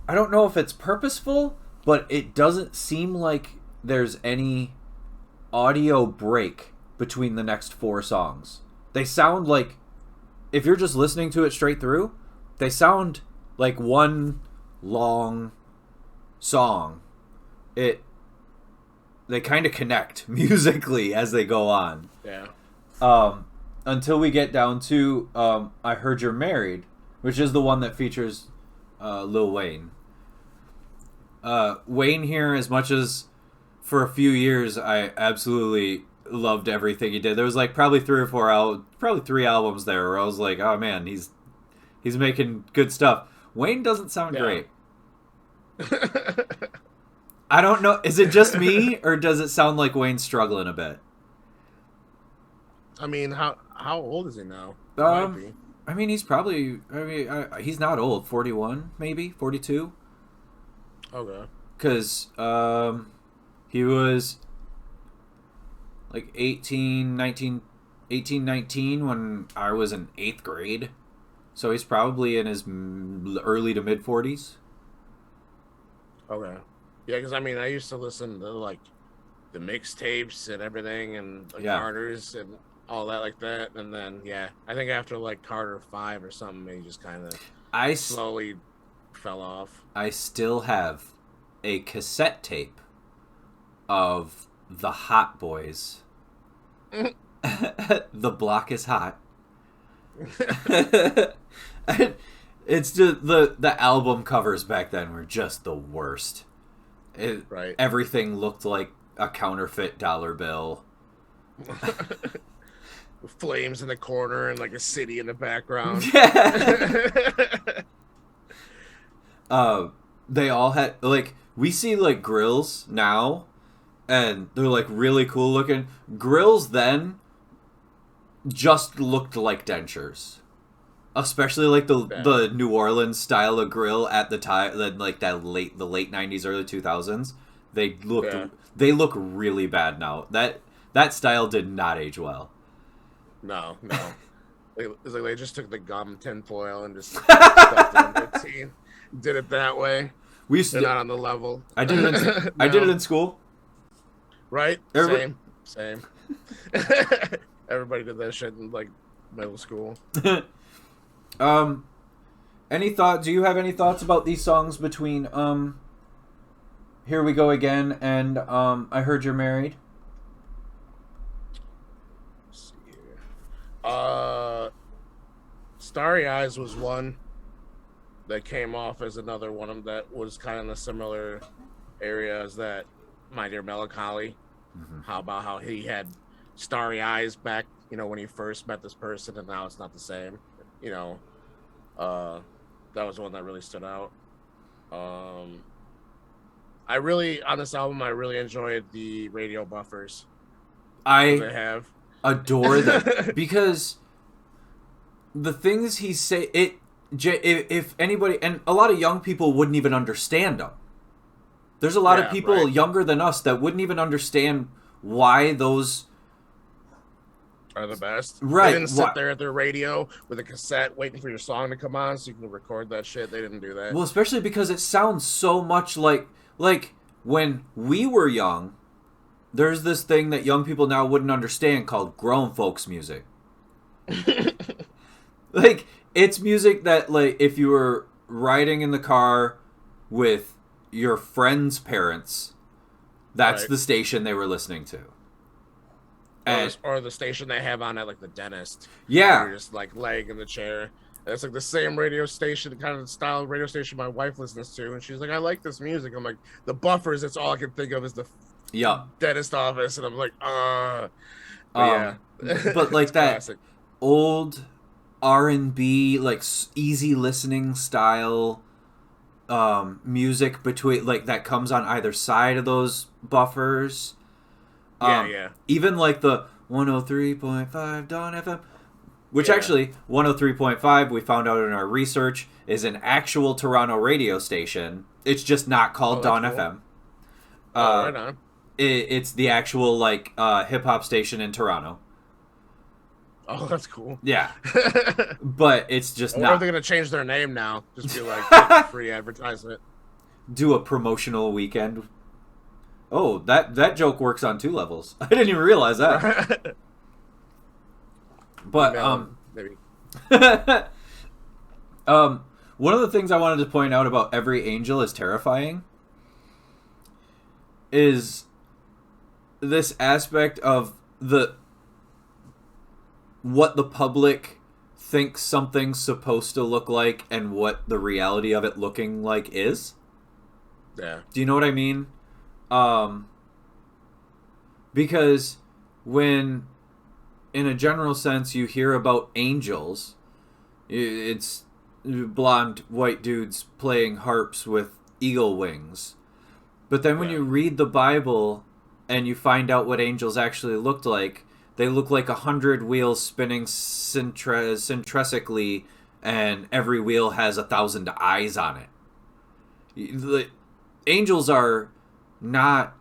I don't know if it's purposeful, but it doesn't seem like there's any audio break between the next 4 songs. They sound like, if you're just listening to it straight through, they sound like one long song. They kind of connect musically as they go on. Yeah. Until we get down to I Heard You're Married, which is the one that features Lil Wayne. Wayne here, as much as for a few years I absolutely loved everything he did. There was like probably 3 albums there where I was like, oh man, he's making good stuff. Wayne doesn't sound great. I don't know. Is it just me, or does it sound like Wayne's struggling a bit? I mean, how old is he now? I mean, he's probably... he's not old. 41, maybe? 42? Okay. Because he was like 18, 19 when I was in 8th grade. So he's probably in his early to mid-40s. Okay. Yeah, because, I mean, I used to listen to, like, the mixtapes and everything, and like Carter's and all that like that. And then, I think after, like, Carter 5 or something, he just kind of slowly fell off. I still have a cassette tape of the Hot Boys. The Block is Hot. It's just the album covers back then were just the worst. Right. Everything looked like a counterfeit dollar bill. Flames in the corner and like a city in the background. They all had, like, we see like grills now, and they're like really cool looking. Grills then just looked like dentures. Especially like the New Orleans style of grill at the time, like the late 90s, early 2000s. They look really bad now. That style did not age well. No. It's like they just took the gum tinfoil and just stuffed it in their teeth. Did it that way. They're not on the level. I did it. I did it in school. Right. Same. Everybody did that shit in like middle school. Do you have any thoughts about these songs between Here We Go Again and I Heard You're Married? Let's see here. Starry Eyes was one that came off as another one that was kind of a similar areas that My Dear Melancholy. Mm-hmm. How about how he had starry eyes back, when he first met this person, and now it's not the same. You know, uh, that was one that really stood out. Um, on this album, I really enjoyed the radio buffers that I they have. adore them because the things he say if anybody, and a lot of young people wouldn't even understand them. There's a lot of people right. younger than us that wouldn't even understand why those Are the best. Right. They didn't sit there at their radio with a cassette waiting for your song to come on so you can record that shit. They didn't do that. Well, especially because it sounds so much like when we were young, there's this thing that young people now wouldn't understand called grown folks music. Like, it's music that, like, if you were riding in the car with your friend's parents, that's Right. the station they were listening to. And Or the station they have on at like the dentist. yeah, You're just like laying in the chair. And it's like the same radio station, kind of style radio station my wife listens to, and she's like, "I like this music." I'm like, the buffers. That's all I can think of is the yeah. dentist office, and I'm like, But But like it's that classic. old R&B, like easy listening style music between, like, that comes on either side of those buffers. Yeah. Even like the 103.5 Dawn FM, which Yeah. actually 103.5 we found out in our research is an actual Toronto radio station. It's just not called Dawn that's cool. FM. Right on. It's the actual, like, hip hop station in Toronto. Oh, that's cool. Yeah, but it's just I wonder if not. they're gonna change their name now. Just be like free advertisement. Do a promotional weekend. Oh, that joke works on two levels. I didn't even realize that. But Maybe. one of the things I wanted to point out about Every Angel is Terrifying is this aspect of what the public thinks something's supposed to look like and what the reality of it looking like is. Yeah. Do you know what I mean? Because when, in a general sense, you hear about angels, it's blonde white dudes playing harps with eagle wings. But then when you read the Bible and you find out what angels actually looked like, they look like 100 wheels spinning centrisically, and every wheel has 1,000 eyes on it. The angels are not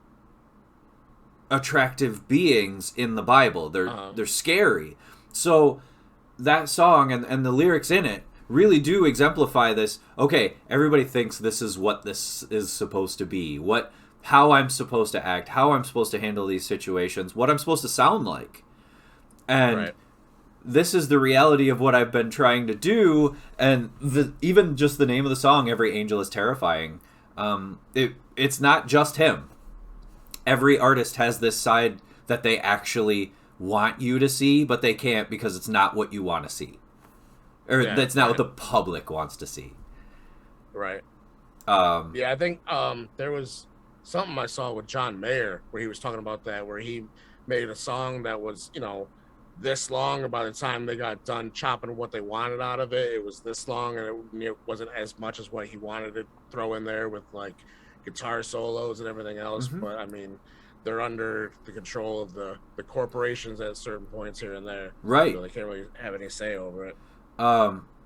attractive beings in the Bible. They're scary. So that song and the lyrics in it really do exemplify this. Okay, everybody thinks this is what this is supposed to be. How I'm supposed to act, how I'm supposed to handle these situations, what I'm supposed to sound like. And this is the reality of what I've been trying to do. And even just the name of the song, Every Angel is Terrifying. It's not just him. Every artist has this side that they actually want you to see, but they can't because it's not what you want to see. Or that's not what the public wants to see. Right. I think there was something I saw with John Mayer where he was talking about that, where he made a song that was, this long, and by the time they got done chopping what they wanted out of it, it was this long, and it wasn't as much as what he wanted to throw in there with, like, guitar solos and everything else. Mm-hmm. But I mean, they're under the control of the corporations at certain points here and there. Right. So they can't really have any say over it.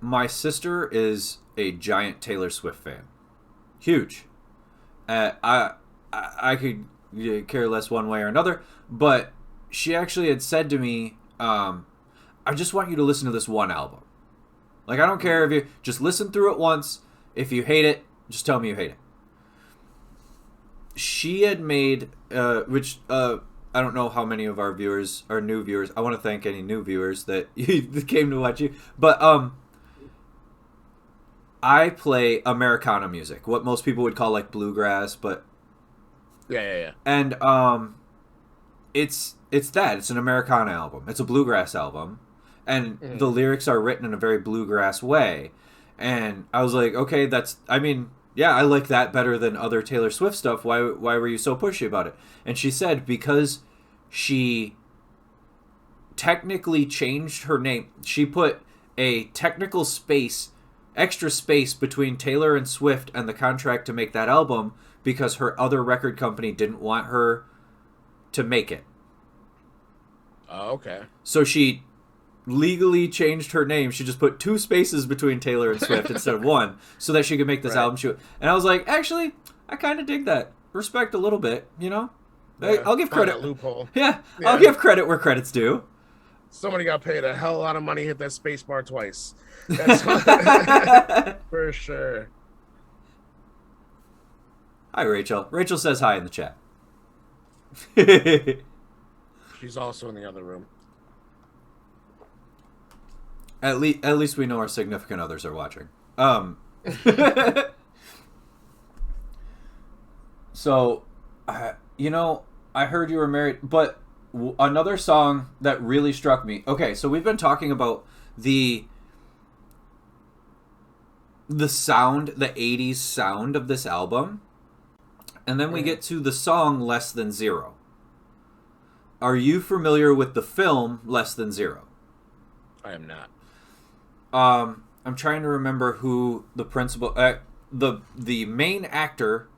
My sister is a giant Taylor Swift fan. Huge. I could care less one way or another, but she actually had said to me, I just want you to listen to this one album. Like, I don't care if you just listen through it once. If you hate it, just tell me you hate it. She had made, which I don't know how many of our viewers are new viewers. I want to thank any new viewers that came to watch you. But I play Americana music, what most people would call like bluegrass, but Yeah. and it's that. It's an Americana album. It's a bluegrass album. And the lyrics are written in a very bluegrass way. And I was like, okay, yeah, I like that better than other Taylor Swift stuff. Why were you so pushy about it? And she said because she technically changed her name. She put a technical extra space between Taylor and Swift and the contract to make that album because her other record company didn't want her to make it. Oh, okay. So she legally changed her name. She just put 2 spaces between Taylor and Swift instead of 1 so that she could make this album shoot. And I was like, actually, I kind of dig that. Respect a little bit, you know? Yeah, I'll give credit. Loophole. Yeah, I'll give credit where credit's due. Somebody got paid a hell of a lot of money, hit that space bar twice. That's for sure. Hi, Rachel. Rachel says hi in the chat. She's also in the other room. At least we know our significant others are watching. So, you know, I heard you were married, but another song that really struck me. Okay, so we've been talking about the sound, the 80s sound of this album, and then we get to the song Less Than Zero. Are you familiar with the film Less Than Zero? I am not. I'm trying to remember who the principal, the main actor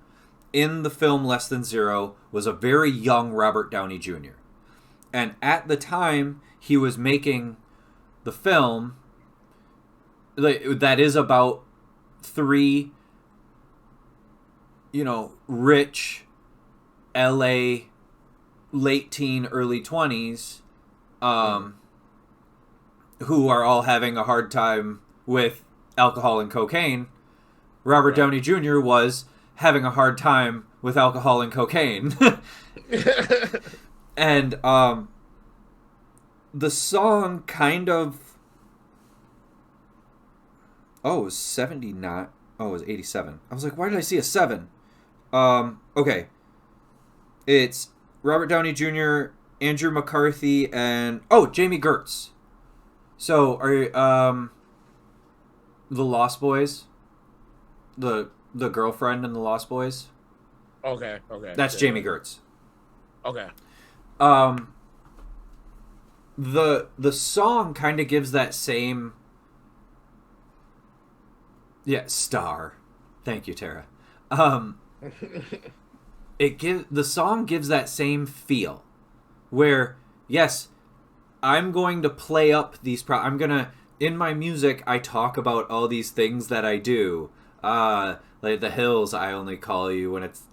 in the film Less Than Zero was a very young Robert Downey Jr. And at the time he was making the film that is about 3, you know, rich LA late teen, early 20s, who are all having a hard time with alcohol and cocaine. Robert Downey Jr. was having a hard time with alcohol and cocaine. And the song kind of... Oh, it was 79. Oh, it was 87. I was like, why did I see a 7? Okay. It's Robert Downey Jr., Andrew McCarthy, and... Oh, Jamie Gertz. So, are the Lost Boys? The girlfriend in the Lost Boys? Okay. That's Jamie Gertz. Okay. The song kind of gives that same... Yeah, star. Thank you, Tara. The song gives that same feel where, yes, I'm going to play up these I'm gonna, in my music, I talk about all these things that I do. Like the hills, I only call you when it's,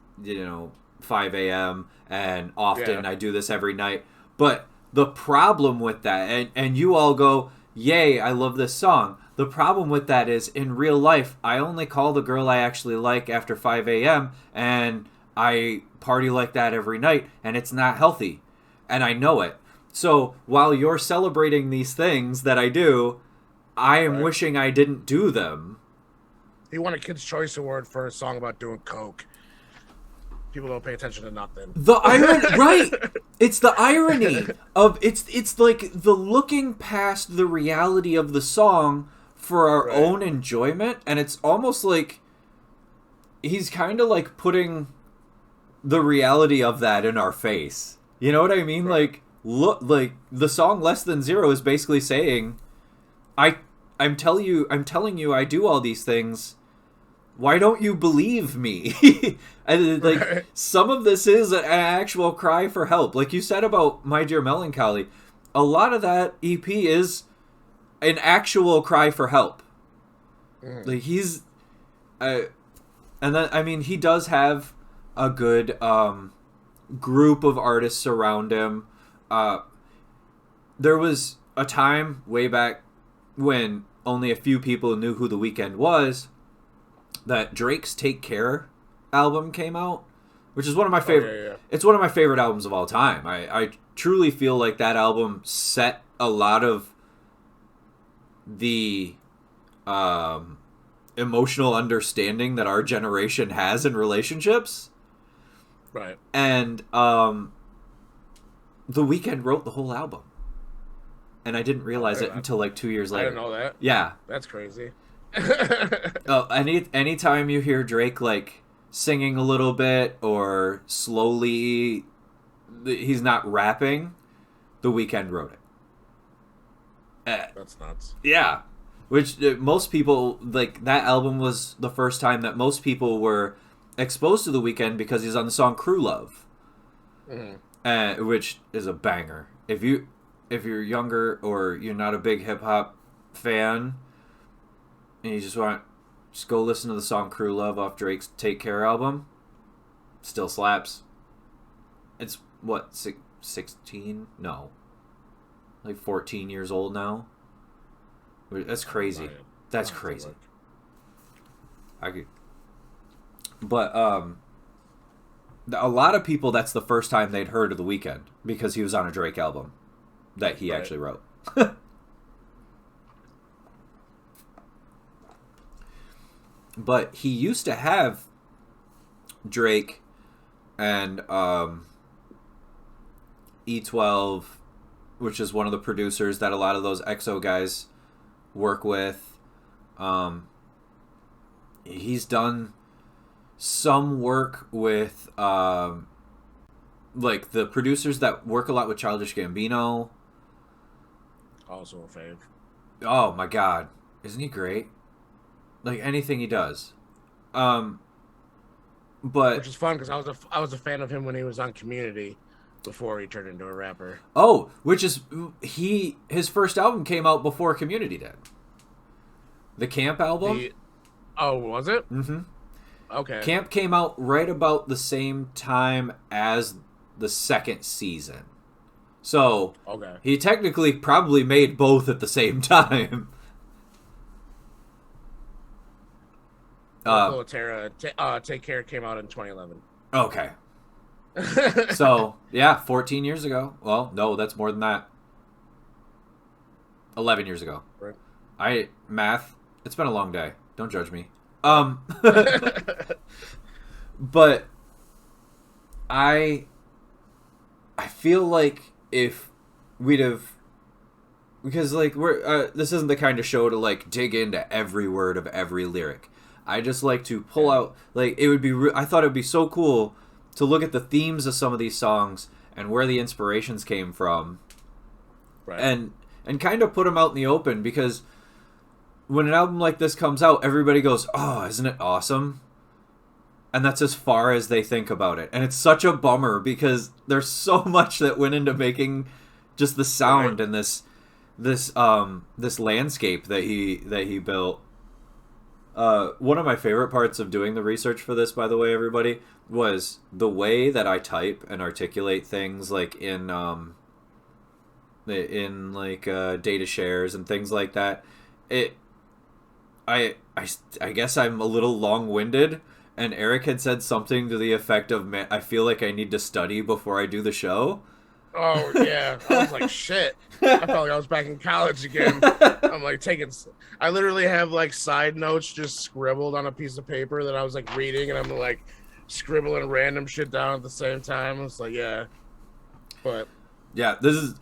5 a.m. and often I do this every night. But the problem with that, and you all go, yay, I love this song. The problem with that is, in real life, I only call the girl I actually like after 5 a.m. and I party like that every night, and it's not healthy. And I know it. So while you're celebrating these things that I do, I am wishing I didn't do them. He won a Kids' Choice Award for a song about doing coke. People don't pay attention to nothing. The irony, right? It's the irony of it's like the looking past the reality of the song for our own enjoyment, and it's almost like he's kind of like putting the reality of that in our face. You know what I mean? Like, look, like the song Less Than Zero is basically saying, I'm telling you I do all these things. Why don't you believe me? And like some of this is an actual cry for help. Like you said about My Dear Melancholy, a lot of that EP is an actual cry for help. Like he's and then I mean he does have a good group of artists around him. There was a time way back when only a few people knew who The Weeknd was, that Drake's Take Care album came out, which is one of my favorite. It's one of my favorite albums of all time. I truly feel like that album set a lot of the emotional understanding that our generation has in relationships. Right. And The Weeknd wrote the whole album. And I didn't realize it until like 2 years later. I didn't know that. Yeah. That's crazy. Anytime you hear Drake like singing a little bit or slowly, he's not rapping. The Weeknd wrote it. That's nuts. Yeah, which most people like that album was the first time that most people were exposed to The Weeknd because he's on the song "Crew Love," which is a banger. If you're younger or you're not a big hip hop fan, and you just go listen to the song "Crew Love" off Drake's "Take Care" album, still slaps. It's what 16? No, like 14 years old now. That's crazy. That's crazy. But a lot of people, that's the first time they'd heard of The Weeknd because he was on a Drake album that he actually wrote. But he used to have Drake and E12, which is one of the producers that a lot of those EXO guys work with. He's done some work with like the producers that work a lot with Childish Gambino. Also a fave. Oh my god, isn't he great? Like anything he does. But which is fun because I was a fan of him when he was on Community before he turned into a rapper. Oh, which is his first album came out before Community did. The Camp album. Oh, was it? Mm-hmm. Okay. Camp came out right about the same time as the second season. So okay. He technically probably made both at the same time. Take Care came out in 2011. Okay. So, yeah, 14 years ago. Well, no, that's more than that. 11 years ago. Right. Math, it's been a long day. Don't judge me. But I feel like if we'd have, because like this isn't the kind of show to like dig into every word of every lyric. I just like to pull out, like, it would be I thought it would be so cool to look at the themes of some of these songs and where the inspirations came from. Right. And kind of put them out in the open, because when an album like this comes out, everybody goes, "Oh, isn't it awesome?" And that's as far as they think about it. And it's such a bummer because there's so much that went into making just the sound and this landscape that he built. One of my favorite parts of doing the research for this, by the way, everybody, was the way that I type and articulate things, like in data shares and things like that. I guess I'm a little long-winded, and Eric had said something to the effect of, "Man, I feel like I need to study before I do the show." Oh, yeah. I was like, shit. I felt like I was back in college again. I'm like I literally have like side notes just scribbled on a piece of paper that I was like reading, and I'm like scribbling random shit down at the same time. It's like, yeah. But yeah, this is...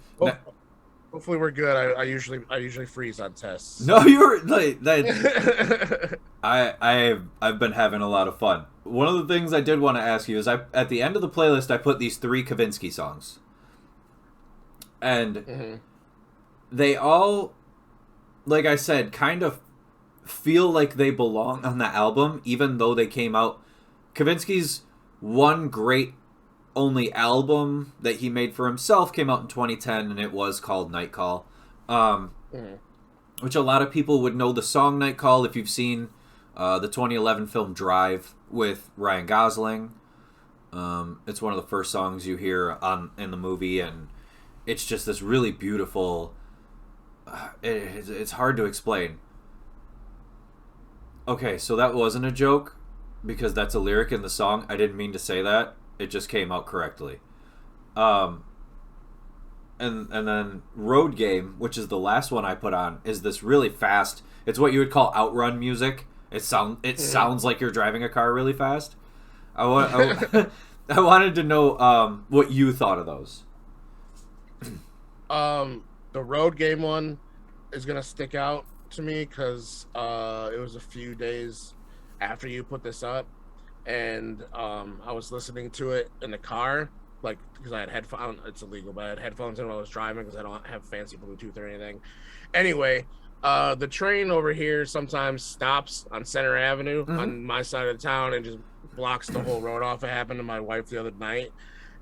hopefully we're good. I usually freeze on tests. No, you're like that. I've been having a lot of fun. One of the things I did want to ask you is, at the end of the playlist I put these 3 Kavinsky songs, and they all, like I said, kind of feel like they belong on the album, even though they came out. Kavinsky's one great only album that he made for himself came out in 2010, and it was called Night Call, which a lot of people would know the song Night Call if you've seen the 2011 film Drive with Ryan Gosling. It's one of the first songs you hear in the movie, and it's just this really beautiful... it's hard to explain. Okay, so that wasn't a joke, because that's a lyric in the song. I didn't mean to say that. It just came out correctly. And then Road Game, which is the last one I put on, is this really fast... It's what you would call outrun music. It sounds like you're driving a car really fast. I wanted to know what you thought of those. The Road Game one is gonna stick out to me because it was a few days after you put this up, and I was listening to it in the car, like because I had headphones. It's illegal, but I had headphones in while I was driving because I don't have fancy Bluetooth or anything. Anyway, the train over here sometimes stops on Center Avenue on my side of the town and just blocks the whole road off. It happened to my wife the other night,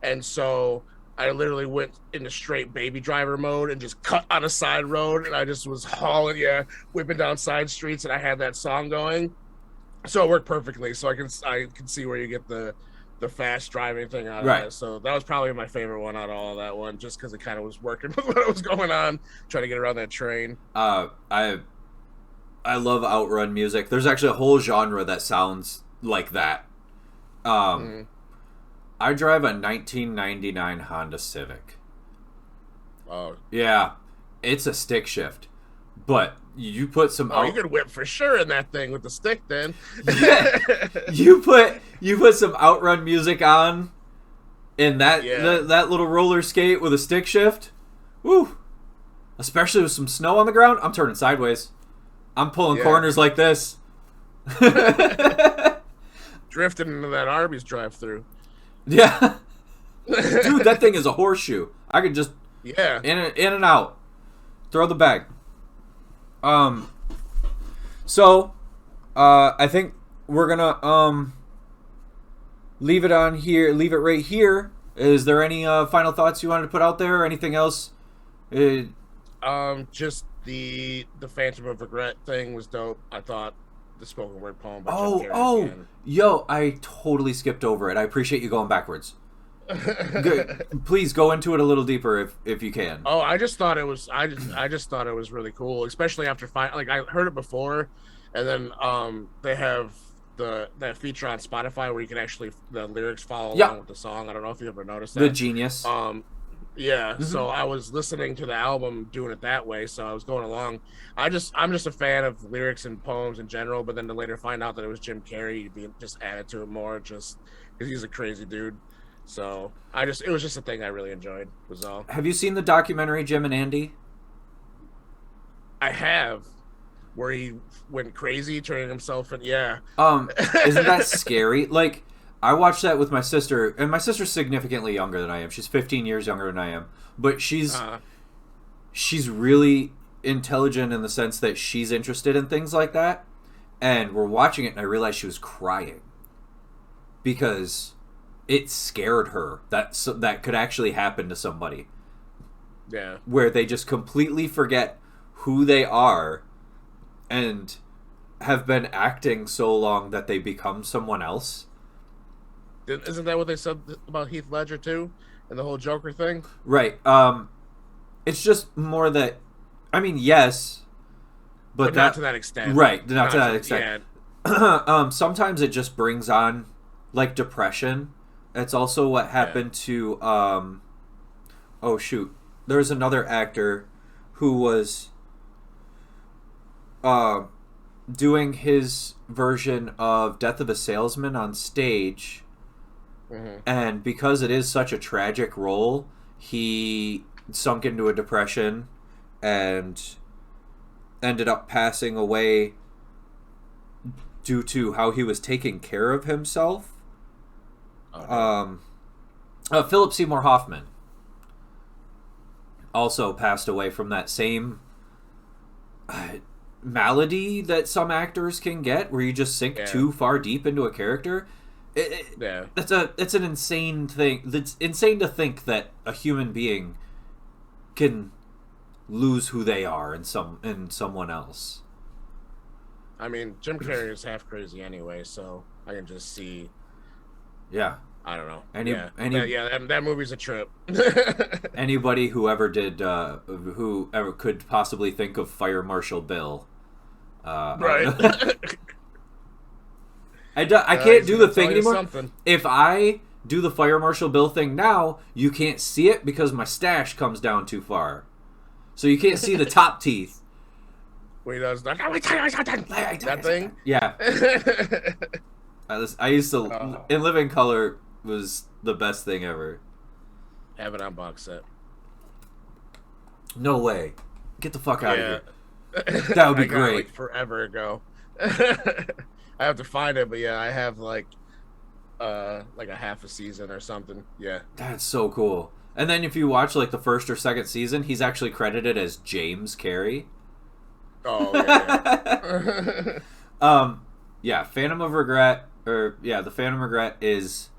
and so I literally went into straight baby driver mode and just cut on a side road, and I just was hauling, whipping down side streets, and I had that song going, so it worked perfectly. So I can see where you get the fast driving thing out of it. So that was probably my favorite one out of all that one, just because it kind of was working with what was going on, trying to get around that train. I love outrun music. There's actually a whole genre that sounds like that. I drive a 1999 Honda Civic. Oh. Yeah, it's a stick shift, but you put some. You could whip for sure in that thing with the stick. Then. Yeah, you put some outrun music on, in that that little roller skate with a stick shift. Woo! Especially with some snow on the ground, I'm turning sideways. I'm pulling corners like this. Drifting into that Arby's drive-through. Yeah. Dude, that thing is a horseshoe. I could just in and out. Throw the bag. So I think we're gonna leave it on here, leave it right here. Is there any final thoughts you wanted to put out there or anything else? Just the Phantom of Regret thing was dope. I thought the spoken word poem by Jim Carrey. Yo, I totally skipped over it. I appreciate you going backwards. Please go into it a little deeper if you can. Oh, I just thought it was really cool, especially after I heard it before, and then they have that feature on Spotify where you can actually the lyrics follow along with the song. I don't know if you ever noticed that. The genius. So I was listening to the album doing it that way, so I was going along. I'm just a fan of lyrics and poems in general, but then to later find out that it was Jim Carrey, just added to it more, just because he's a crazy dude. So it was just a thing I really enjoyed, was all. Have you seen the documentary Jim and Andy? I have, where he went crazy, turning himself in. Yeah. Isn't that scary? Like, I watched that with my sister, and my sister's significantly younger than I am. She's 15 years younger than I am, but she's really intelligent in the sense that she's interested in things like that. And we're watching it, and I realized she was crying because it scared her that could actually happen to somebody. Yeah, where they just completely forget who they are and have been acting so long that they become someone else. Isn't that what they said about Heath Ledger too, and the whole Joker thing? Right. It's just more that, I mean, yes, but not to that extent. Right. Not to that extent. Yeah. Sometimes it just brings on like depression. That's also what happened to. Oh shoot! There's another actor who was doing his version of Death of a Salesman on stage. Mm-hmm. And because it is such a tragic role, he sunk into a depression and ended up passing away due to how he was taking care of himself. Philip Seymour Hoffman also passed away from that same malady that some actors can get, where you just sink too far deep into a character. It's an insane thing. It's insane to think that a human being can lose who they are in someone else. I mean, Jim Carrey is half crazy anyway, so I can just see. Yeah, I don't know. That movie's a trip. Anybody who ever could possibly think of Fire Marshal Bill, right? I can't do the thing anymore. Something. If I do the Fire Marshal Bill thing now, you can't see it because my stash comes down too far. So you can't see the top teeth. Where he does that thing? Yeah. I used to... In Living Color was the best thing ever. Have it on box set. No way. Get the fuck out of here. That would be I got it, great. like forever ago. I have to find it, but yeah, I have like a half a season or something. Yeah. That's so cool. And then if you watch like the first or second season, he's actually credited as James Carey. Oh yeah. Yeah, Phantom of Regret, the Phantom of Regret is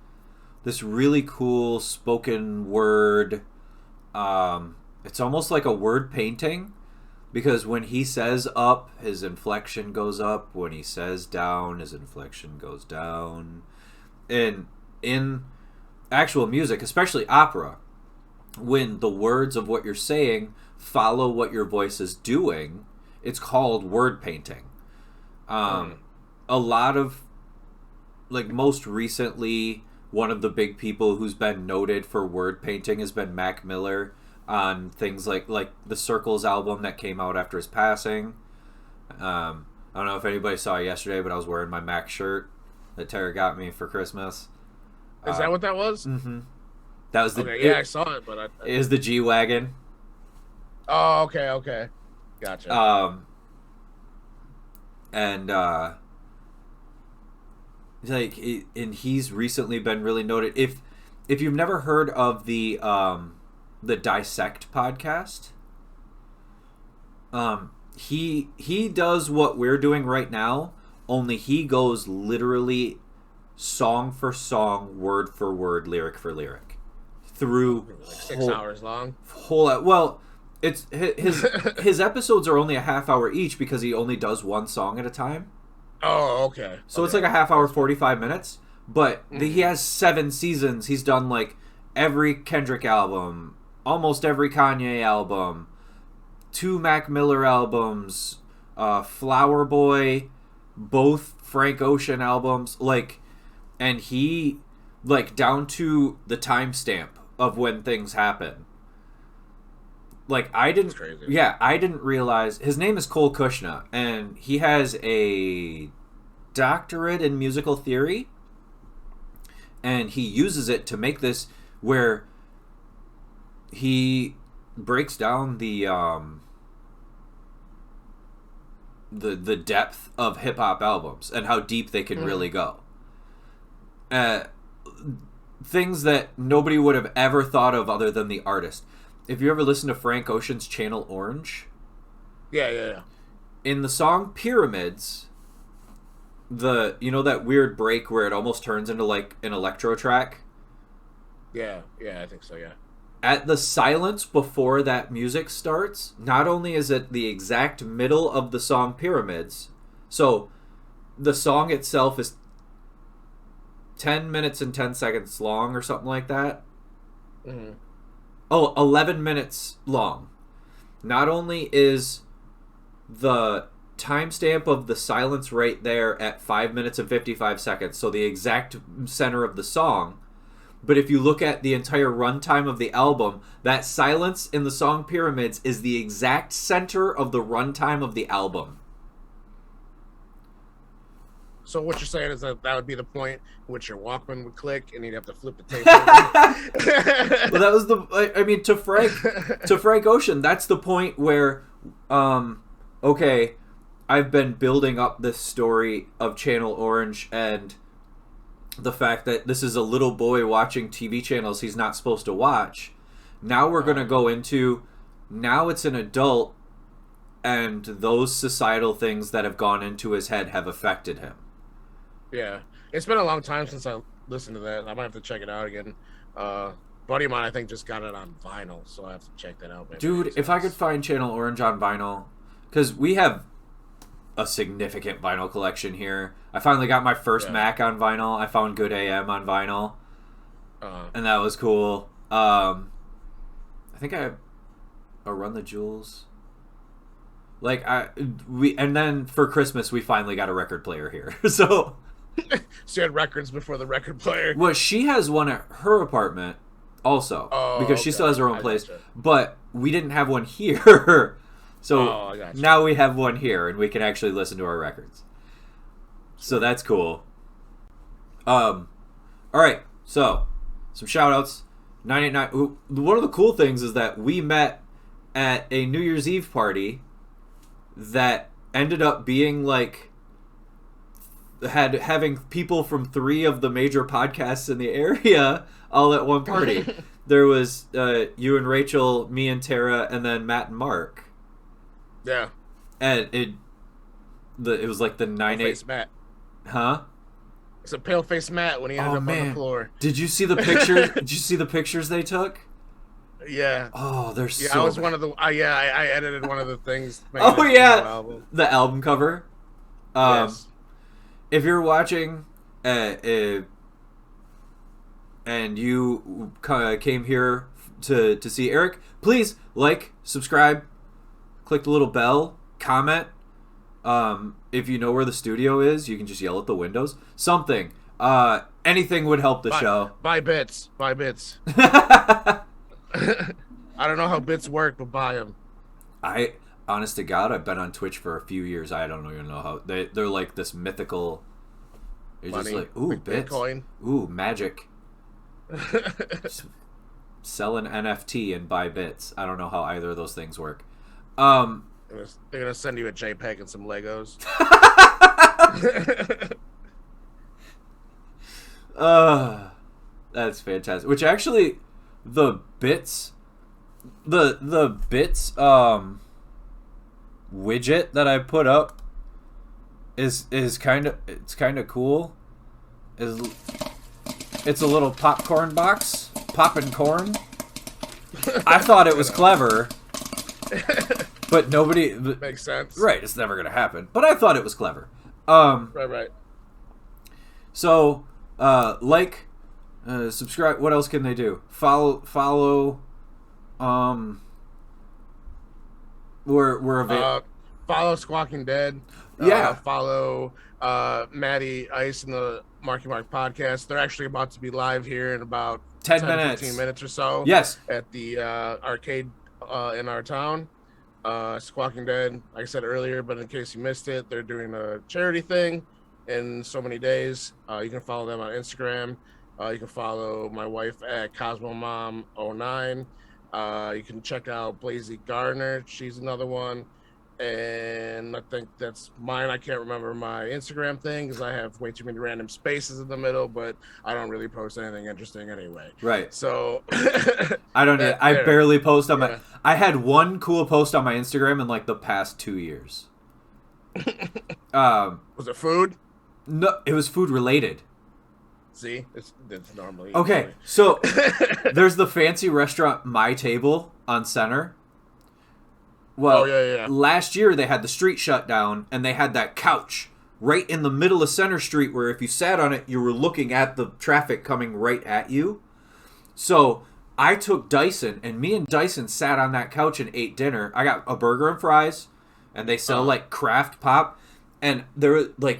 this really cool spoken word. It's almost like a word painting because when he says up, his inflection goes up. When he says down, his inflection goes down. And in actual music, especially opera, when the words of what you're saying follow what your voice is doing, it's called word painting. A lot of, like, most recently, one of the big people who's been noted for word painting has been Mac Miller on things like the Circles album that came out after his passing. I don't know if anybody saw it yesterday, but I was wearing my Mac shirt that Tara got me for Christmas. Is that what that was? Mm-hmm. That was the Okay, yeah, I saw it, but it is the G-Wagon. Oh, okay. Gotcha. And and he's recently been really noted. If you've never heard of the Dissect podcast, he does what we're doing right now, only he goes literally song for song, word for word, lyric for lyric through like 6 hours long. Well, it's his episodes are only a half hour each because he only does one song at a time. Oh, okay. So it's like a half hour, 45 minutes. But he has 7 seasons. He's done like every Kendrick album, almost every Kanye album, 2 Mac Miller albums, Flower Boy, both Frank Ocean albums. And he, down to the timestamp of when things happen. I didn't realize his name is Cole Kushner, and he has a doctorate in musical theory, and he uses it to make this where he breaks down the depth of hip hop albums and how deep they can really go. Things that nobody would have ever thought of other than the artist. If you ever listen to Frank Ocean's Channel Orange, yeah. In the song Pyramids, that weird break where it almost turns into like an electro track? Yeah, I think so, yeah. At the silence before that music starts, not only is it the exact middle of the song Pyramids, so the song itself is 10 minutes and 10 seconds long or something like that. Mm-hmm. 11 minutes long. Not only is the timestamp of the silence right there at 5 minutes and 55 seconds, so the exact center of the song, but if you look at the entire runtime of the album, that silence in the song Pyramids is the exact center of the runtime of the album. So what you're saying is that would be the point in which your Walkman would click and you'd have to flip the tape. Well, that was to Frank Ocean, that's the point where, okay, I've been building up this story of Channel Orange and the fact that this is a little boy watching TV channels he's not supposed to watch. Now we're going to go into, now it's an adult, and those societal things that have gone into his head have affected him. Yeah, it's been a long time since I listened to that. I might have to check it out again. Buddy of mine, I think, just got it on vinyl, so I have to check that out. Dude, if I could find Channel Orange on vinyl, because we have a significant vinyl collection here. I finally got my first Mac on vinyl. I found Good AM on vinyl, and that was cool. I think I have a Run the Jewels. And then for Christmas we finally got a record player here. So you had records before the record player. Well, she has one at her apartment also, because she still has her own place. Gotcha. But we didn't have one here. So now we have one here, and we can actually listen to our records. So that's cool. All right, so some shout-outs. 989. One of the cool things is that we met at a New Year's Eve party that ended up being like having people from 3 of the major podcasts in the area all at one party. There was you and Rachel, me and Tara, and then Matt and Mark. Yeah. And it was like the 9/8 Matt. Huh? It's a pale face Matt when he ended up on the floor. Did you see the picture? Did you see the pictures they took? Yeah. Oh, they're so. I was one of the. I edited one of the things. Oh yeah, the album cover. Yes. If you're watching, and you came here to see Eric, please like, subscribe, click the little bell, comment. If you know where the studio is, you can just yell at the windows. Something. Anything would help the show. Buy bits. Buy bits. I don't know how bits work, but buy them. Honest to God, I've been on Twitch for a few years. I don't even know how they're like this mythical. It's just like, ooh, like bits, Bitcoin. Ooh, magic. Sell an NFT and buy bits. I don't know how either of those things work. They're gonna send you a JPEG and some Legos. That's fantastic. Which actually, the bits widget that I put up is kind of cool. It's a little popcorn box, poppin' corn. I thought it was clever, but nobody makes sense. Right, it's never gonna happen. But I thought it was clever. Right. So, subscribe. What else can they do? Follow. We're available. Follow Squawking Dead. Yeah. Follow Maddie Ice and the Marky Mark podcast. They're actually about to be live here in about 10 minutes. 15 minutes or so. Yes. At the arcade in our town. Squawking Dead, like I said earlier, but in case you missed it, they're doing a charity thing in so many days. You can follow them on Instagram. You can follow my wife at CosmoMom09. You can check out Blazy Gardner. She's another one. And I think that's mine. I can't remember my Instagram thing because I have way too many random spaces in the middle, but I don't really post anything interesting anyway. Right. So I don't. I barely post on my. I had one cool post on my Instagram in like the past 2 years. Was it food? No, it was food related. See, it's normally okay. So there's the fancy restaurant My Table on Center. Well, yeah. Last year they had the street shut down, and they had that couch right in the middle of Center Street where if you sat on it, you were looking at the traffic coming right at you. So I took Dyson, and me and Dyson sat on that couch and ate dinner. I got a burger and fries, and they sell like Kraft Pop, and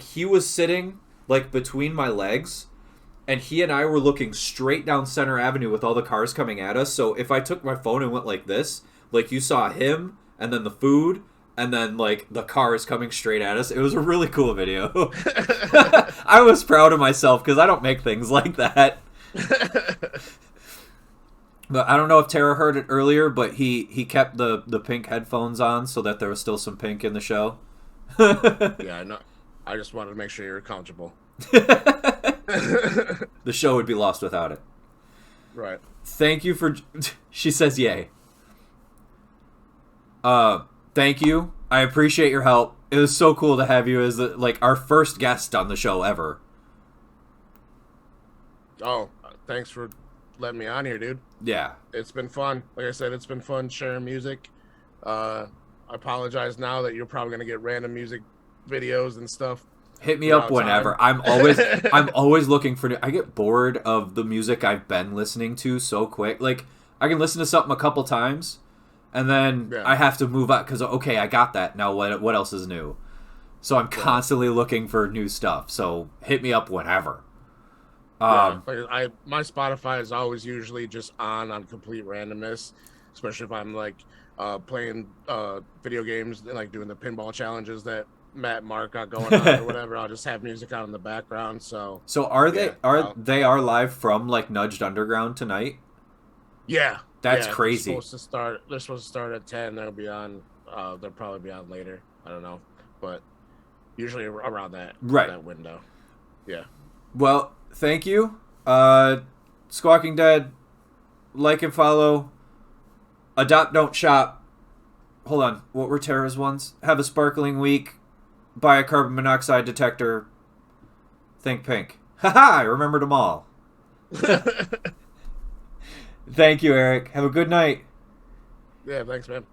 he was sitting like between my legs, and he and I were looking straight down Center Avenue with all the cars coming at us. So if I took my phone and went like this, like you saw him, and then the food, and then, like, the cars coming straight at us. It was a really cool video. I was proud of myself, because I don't make things like that. But I don't know if Tara heard it earlier, but he kept the pink headphones on so that there was still some pink in the show. Yeah, no, I just wanted to make sure you're comfortable. The show would be lost without it. Right. Thank you for... She says yay. Thank you. I appreciate your help. It was so cool to have you as our first guest on the show ever. Oh, thanks for letting me on here, dude. Yeah. It's been fun. Like I said, it's been fun sharing music. I apologize now that you're probably going to get random music videos and stuff. Hit me up whenever. I'm always looking for I get bored of the music I've been listening to so quick. Like, I can listen to something a couple times, and then I have to move on because, okay, I got that. Now what else is new? So I'm constantly looking for new stuff. So hit me up whenever. My Spotify is always usually just on complete randomness, especially if I'm like playing video games and like doing the pinball challenges that Matt and Mark got going on or whatever. I'll just have music on in the background. So they live from like Nudged Underground tonight? Yeah. That's crazy. They're supposed to start at 10. They'll probably be on later. I don't know, but usually around that window. Yeah. Well, thank you. Squawking Dead, like and follow. Adopt, don't shop. Hold on. What were Tara's ones? Have a sparkling week. Buy a carbon monoxide detector. Think pink. Haha, I remembered them all. Thank you, Eric. Have a good night. Yeah, thanks, man.